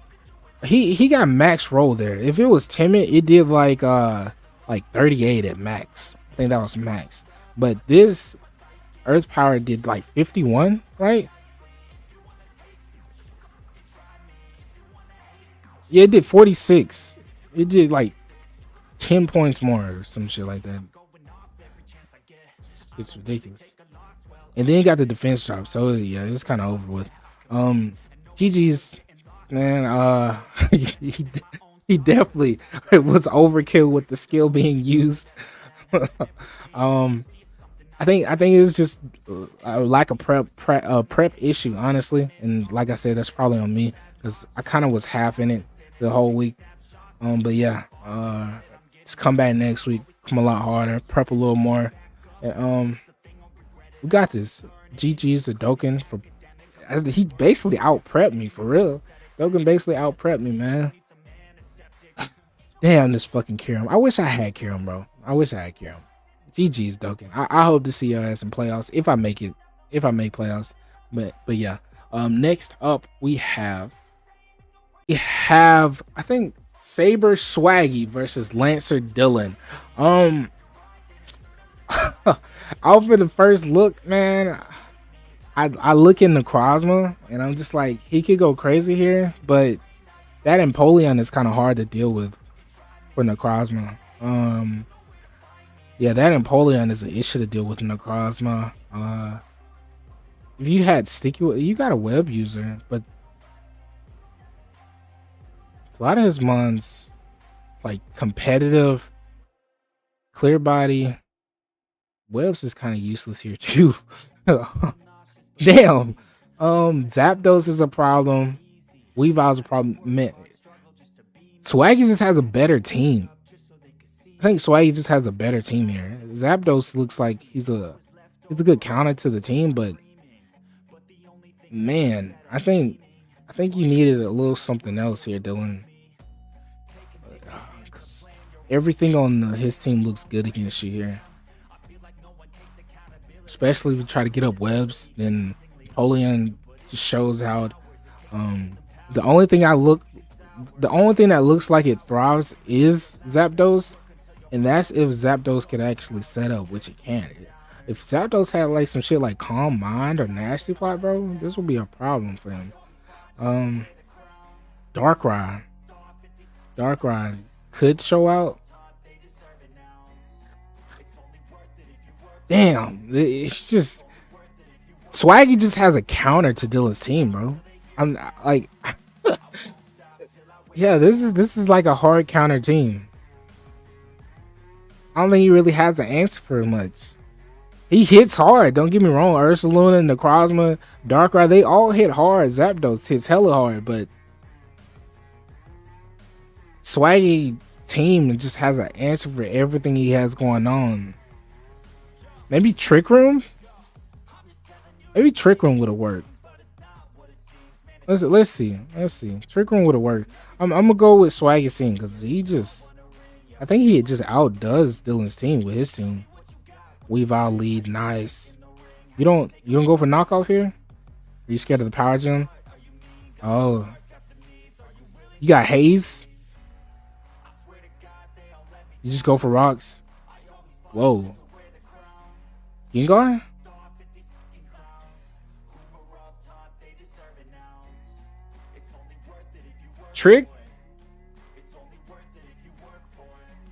he got max roll there. If it was timid, it did like 38 at max. I think that was max. But this Earth Power did like 51, right? Yeah, it did 46. It did like 10 points more or some shit like that. It's ridiculous. And then you got the defense drop. So yeah, it's kind of over with. GG's, man. He definitely was overkill with the skill being used. I think it was just a lack of prep issue, honestly. And like I said, that's probably on me because I kind of was half in it the whole week. But yeah, let's come back next week. Come a lot harder, prep a little more, and we got this. GG's to Dokkan for he basically out prepped me for real. Dokkan basically out prepped me, man. Damn, this fucking Kirim. I wish I had Kirim, bro. I wish I had Kirim. GG's Dokkan. I hope to see your ass in playoffs if I make it. If I make playoffs. But yeah. Next up we have I think Saber Swaggy versus Lancer Dylan. Out for the first look, man. I look in the Necrozma and I'm just like, he could go crazy here, but that Empoleon is kind of hard to deal with for Necrozma. Yeah, that Empoleon is an issue to deal with in Necrozma. If you had Sticky, you got a web user, but a lot of his mons, like competitive, clear body, webs is kind of useless here too. Damn. Zapdos is a problem. Weavile's a problem. Man, Swaggy just has a better team. I think Swaggy just has a better team here. Zapdos looks like he's a good counter to the team, but man, I think you needed a little something else here, Dylan. Everything on his team looks good against you here. Especially if you try to get up webs, then Empoleon just shows out. The only thing that looks like it thrives is Zapdos, and that's if Zapdos can actually set up, which it can. If Zapdos had like some shit like Calm Mind or Nasty Plot, bro, this would be a problem for him. Darkrai could show out. Damn, it's just Swaggy just has a counter to Dylan's team, bro. I'm like, yeah, this is like a hard counter team. I don't think he really has an answer for much. He hits hard, don't get me wrong. Ursaluna, Necrozma, Darkrai, they all hit hard. Zapdos hits hella hard, but Swaggy team just has an answer for everything he has going on. Maybe Trick Room? Maybe Trick Room would have worked. Let's see. Trick Room would have worked. I'm gonna go with Swaggy's team because I think he just outdoes Dylan's team with his team. Weavile lead, nice. You don't go for knockoff here? Are you scared of the power gem? Oh. You got Haze? You just go for rocks? Whoa. Gengar? Trick?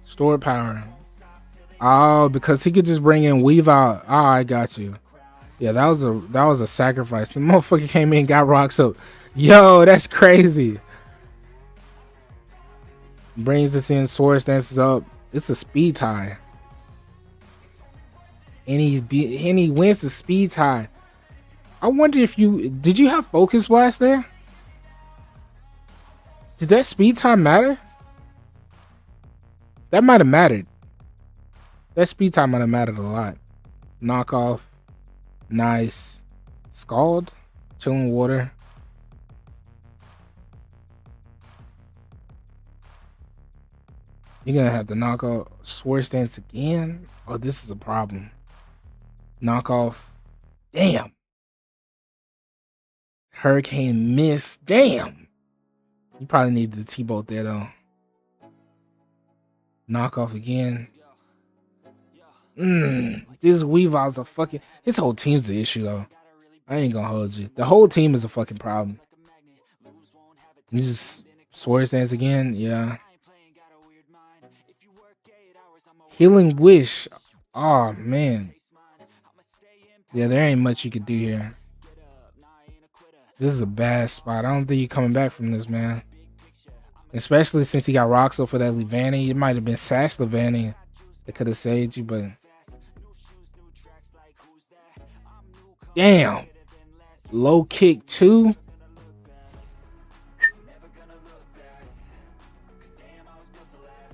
Stored power. Oh, because he could just bring in Weavile. Oh, I got you. Yeah, that was a sacrifice. The motherfucker came in and got rocks up. Yo, that's crazy. Brings this in, Swords dances up. It's a speed tie. And he wins the speed tie. I wonder if did you have Focus Blast there? Did that speed tie matter? That might have mattered. That speed tie might have mattered a lot. Knockoff. Nice. Scald. Chilling water. You're gonna have to knock off Swords Dance again. Oh, this is a problem. Knockoff. Damn. Hurricane miss. Damn. You probably need the T-Bolt there though. Knockoff again. This Weavile's a fucking. His whole team's the issue though. I ain't gonna hold you. The whole team is a fucking problem. You just Swords Dance again. Yeah. Healing Wish. Oh man. Yeah, there ain't much you could do here. This is a bad spot. I don't think you're coming back from this, man. Especially since he got Roxo for that Levanny. It might have been Sash Levanny that could have saved you, but Damn. Low kick 2.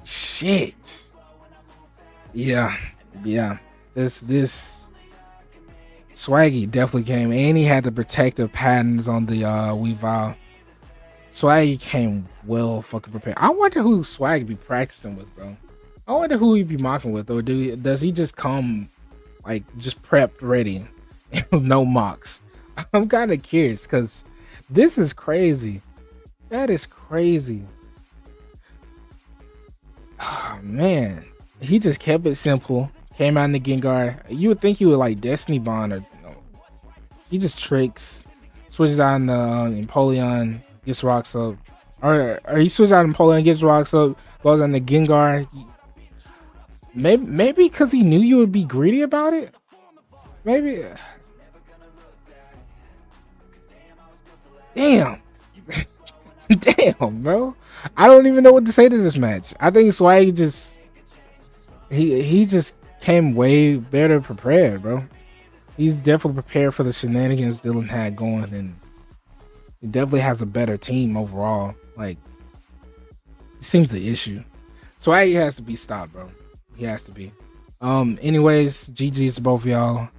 Shit. Yeah. This Swaggy definitely came, and he had the protective patterns on the Weavile. Swaggy came well fucking prepared. I wonder who Swaggy be practicing with, bro. I wonder who he be mocking with, or does he just come like just prepped, ready, no mocks? I'm kind of curious because this is crazy. That is crazy. Oh man, he just kept it simple. Came out in the Gengar. You would think he would like Destiny Bond, or no. He just tricks. Switches out in Empoleon, gets rocks up. Or he switches out in Empoleon, gets rocks up, goes on the Gengar. Maybe because he knew you would be greedy about it. Maybe. Damn. Damn, bro. I don't even know what to say to this match. I think Swaggy just he just came way better prepared, bro. He's definitely prepared for the shenanigans Dylan had going, and he definitely has a better team overall. Like, it seems the issue. Swaggy has to be stopped, bro. He has to be. Anyways, GG's to both of y'all.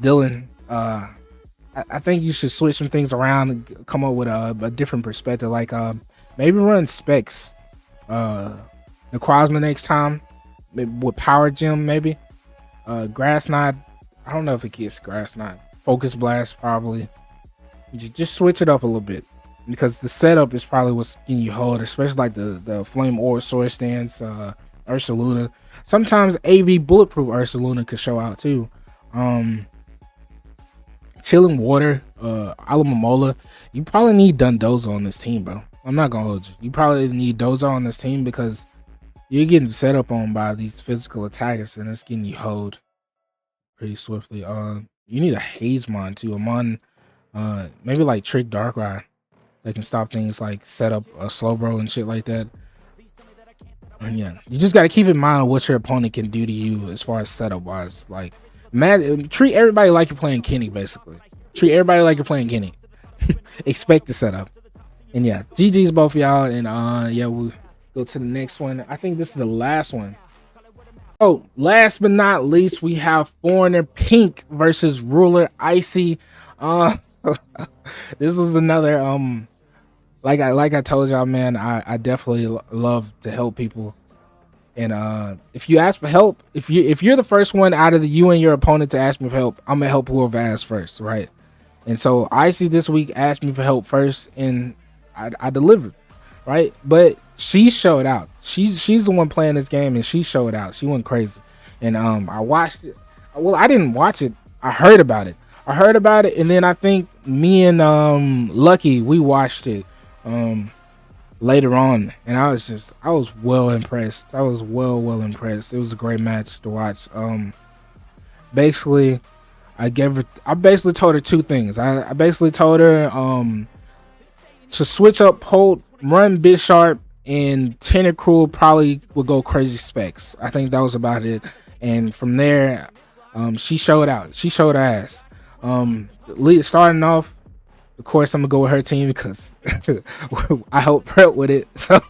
Dylan, I think you should switch some things around and come up with a different perspective. Like, maybe run specs. Necrozma next time with Power Gem, maybe. Grass Knot. I don't know if it gets Grass Knot. Focus Blast, probably. Just switch it up a little bit, because the setup is probably what's getting you hold, especially like the Flame Orb Sword Stance, Ursaluna. Sometimes AV Bulletproof Ursaluna could show out too. Chilling Water, Alamomola. You probably need Dundozo on this team, bro. I'm not gonna hold you. You probably need Dozo on this team because you're getting set up on by these physical attackers, and it's getting you hold pretty swiftly. You need a Hazemon too. Maybe like Trick Darkrai that can stop things like set up a Slowbro and shit like that. And yeah, you just got to keep in mind what your opponent can do to you as far as setup wise. Like, treat everybody like you're playing Kenny, basically. Treat everybody like you're playing Kenny. Expect the setup. And yeah, GG's both of y'all. And yeah, we'll go to the next one. I think this is the last one. Oh, last but not least, we have Foreigner Pink versus Ruler Icy. This was another like I told y'all, man, I definitely love to help people. And if you ask for help, if you're the first one out of you and your opponent to ask me for help, I'm gonna help whoever asks first, right? And so Icy this week asked me for help first, and I delivered, right? But she showed out. She's the one playing this game, and she showed out. She went crazy. And I watched it. Well, I didn't watch it. I heard about it. And then I think me and Lucky, we watched it later on, and I was well impressed. I was well impressed. It was a great match to watch. Basically, I basically told her two things. I basically told her to switch up Holt, run Bisharp, and Tentacruel probably would go crazy specs. I think that was about it. And from there, she showed out. She showed her ass. Starting off, of course, I'm gonna go with her team because I helped prep with it. So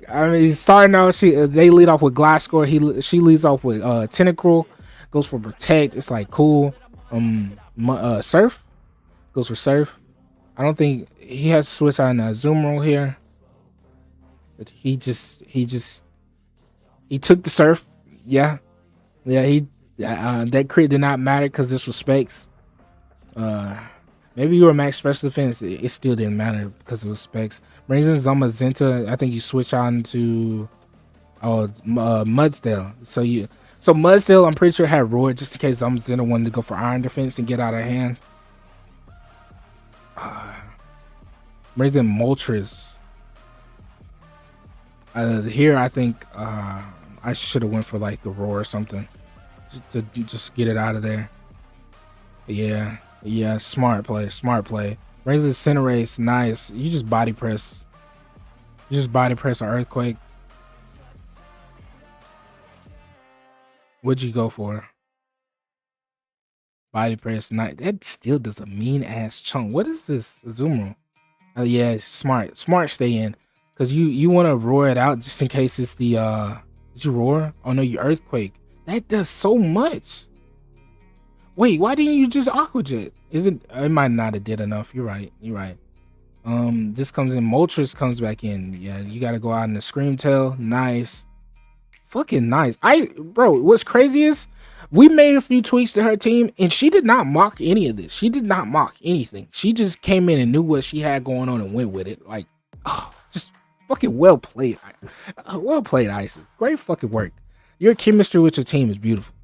I mean, starting off, they lead off with Glasgow. She leads off with Tentacruel, goes for Protect. It's like cool. Surf goes for Surf. I don't think he has to switch on Zoomerl here, but he took the Surf. Yeah. That crit did not matter because this was specs. Maybe you were max special defense. It still didn't matter because it was specs. Brings in Zamazenta. I think you switch on to Mudsdale. So Mudsdale, I'm pretty sure had Roar just in case Zamazenta wanted to go for Iron Defense and get out of hand. Brings in Moltres. Here I think I should have went for like the Roar or something to just get it out of there. Yeah, smart play. Brings in Cinderace, nice. You just body press. an Earthquake. What'd you go for? body press. Not that still does a mean ass chunk. What is this Azumarill? Oh yeah, smart. Stay in. Cause you want to roar it out just in case it's the did you roar? Oh no, you earthquake. That does so much. Wait, why didn't you just aqua jet? It might not have did enough. You're right. This comes in, Moltres comes back in. Yeah, you gotta go out in the Scream Tail. Nice. Fucking nice. Bro, what's crazy is we made a few tweaks to her team and she did not mock any of this. She did not mock anything. She just came in and knew what she had going on and went with it. Like, oh, just fucking well played. Well played, Icy. Great fucking work. Your chemistry with your team is beautiful.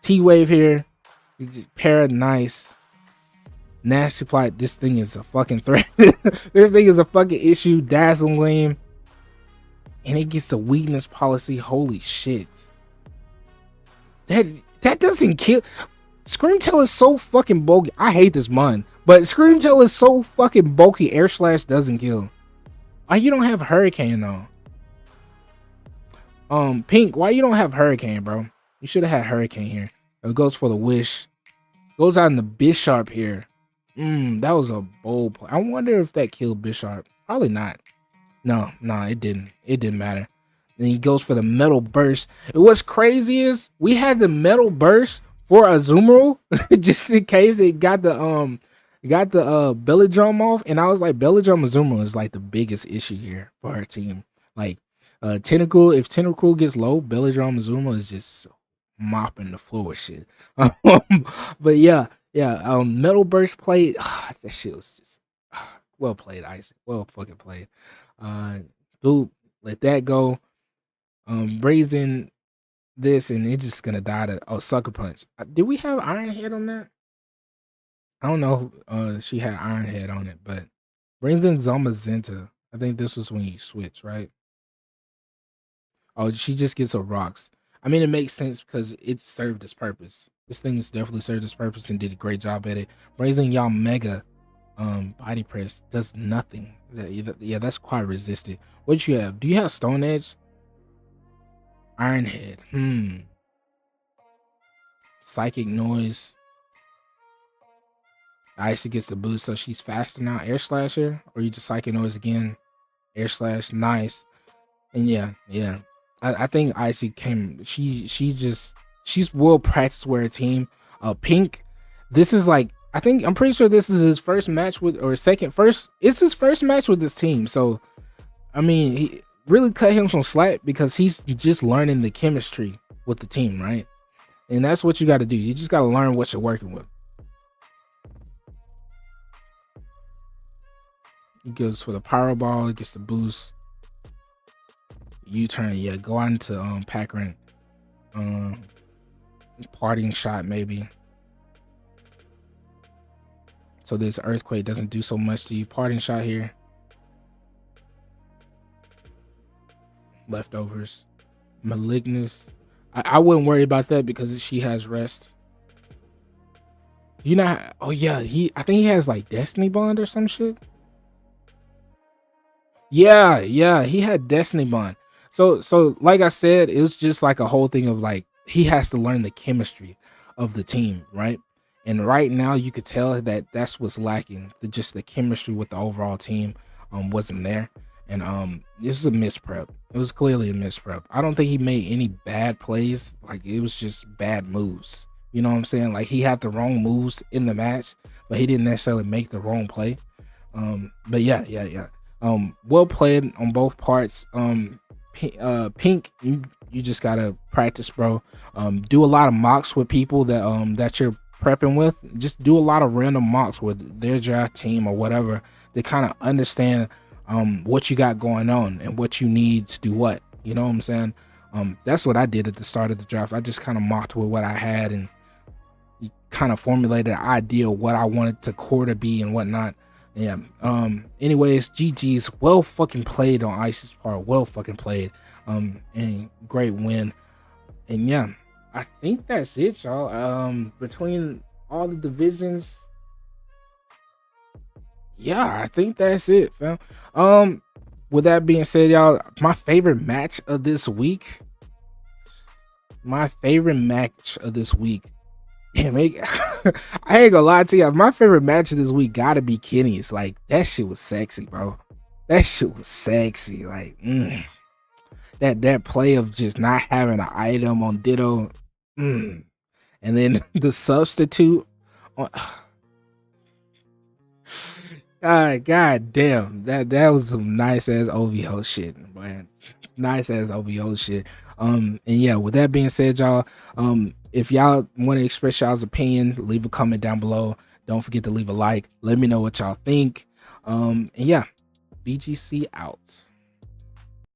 T-Wave here. You just pair it nice. Nasty Plight. This thing is a fucking threat. This thing is a fucking issue. Dazzling Gleam. And it gets the weakness policy. Holy shit. That doesn't kill. Screamtail is so fucking bulky. I hate this mon, but Screamtail is so fucking bulky. Air Slash doesn't kill. Why you don't have Hurricane though? Pink, why you don't have Hurricane, bro? You should have had Hurricane here. It goes for the Wish. Goes out in the Bisharp here. That was a bold play. I wonder if that killed Bisharp. Probably not. No, it didn't. It didn't matter. Then he goes for the Metal Burst. And what's crazy is we had the Metal Burst for Azumarill just in case it got the belly drum off. And I was like, belly drum Azumarill is like the biggest issue here for her team. Like Tentacle, if Tentacle gets low, belly drum Azumarill is just mopping the floor with shit. But yeah, Metal Burst played. That shit was just well played, Isaac. Well fucking played. Boop, let that go. Brazen this, and it's just gonna die to Sucker Punch. Did we have Iron Head on that? I don't know if she had Iron Head on it, but Brazen Zamazenta. I think this was when you switch, right? Oh, she just gets her rocks. I mean, it makes sense because it served its purpose. This thing has definitely served its purpose and did a great job at it. Brazen Y'all Mega body press does nothing. Yeah, that's quite resistant. What you have? Do you have Stone Edge? Iron Head. Psychic Noise. Icy gets the boost, so she's faster now. Air Slash here, or you just Psychic Noise again? Air Slash, nice. And yeah. I think Icy came. She's well practiced with her team. Pink. This is like, I'm pretty sure this is his first match with, or it's his first match with this team. So, I mean, he really cut him some slack because he's just learning the chemistry with the team, right? And that's what you got to do. You just got to learn what you're working with. He goes for the Pyro Ball, gets the boost. U-turn, yeah, go on to Packrin. Parting Shot, maybe. So this Earthquake doesn't do so much to you. Parting Shot here. Leftovers. Malignus. I wouldn't worry about that because she has rest. You know, oh yeah, I think he has like Destiny Bond or some shit. Yeah, he had Destiny Bond. So like I said, it was just like a whole thing of like he has to learn the chemistry of the team, right? And right now you could tell that that's what's lacking. Just the chemistry with the overall team wasn't there. And this was a misprep. It was clearly a misprep. I don't think he made any bad plays. Like it was just bad moves. You know what I'm saying? Like he had the wrong moves in the match, but he didn't necessarily make the wrong play. But yeah. Well played on both parts. Pink, you just gotta practice, bro. Do a lot of mocks with people that you're prepping with. Just do a lot of random mocks with their draft team or whatever to kind of understand what you got going on and what you need to do what. You know what I'm saying? That's what I did at the start of the draft. I just kind of mocked with what I had and kind of formulated an idea of what I wanted to core to be and whatnot. Yeah. Anyways, GG's. Well fucking played on Ice's part. Well fucking played. And great win. And yeah, I think that's it, y'all. Between all the divisions, yeah, I think that's it, fam. With that being said, y'all, my favorite match of this week Damn, I ain't gonna lie to you. My favorite match of this week gotta be Kenny's. Like, that shit was sexy, bro. That shit was sexy. Like, that play of just not having an item on Ditto, and then the substitute. God damn, that was some nice ass OVO shit, man. Nice ass OVO shit. And yeah, with that being said, y'all, if y'all want to express y'all's opinion, leave a comment down below. Don't forget to leave a like. Let me know what y'all think. And yeah, VGC out.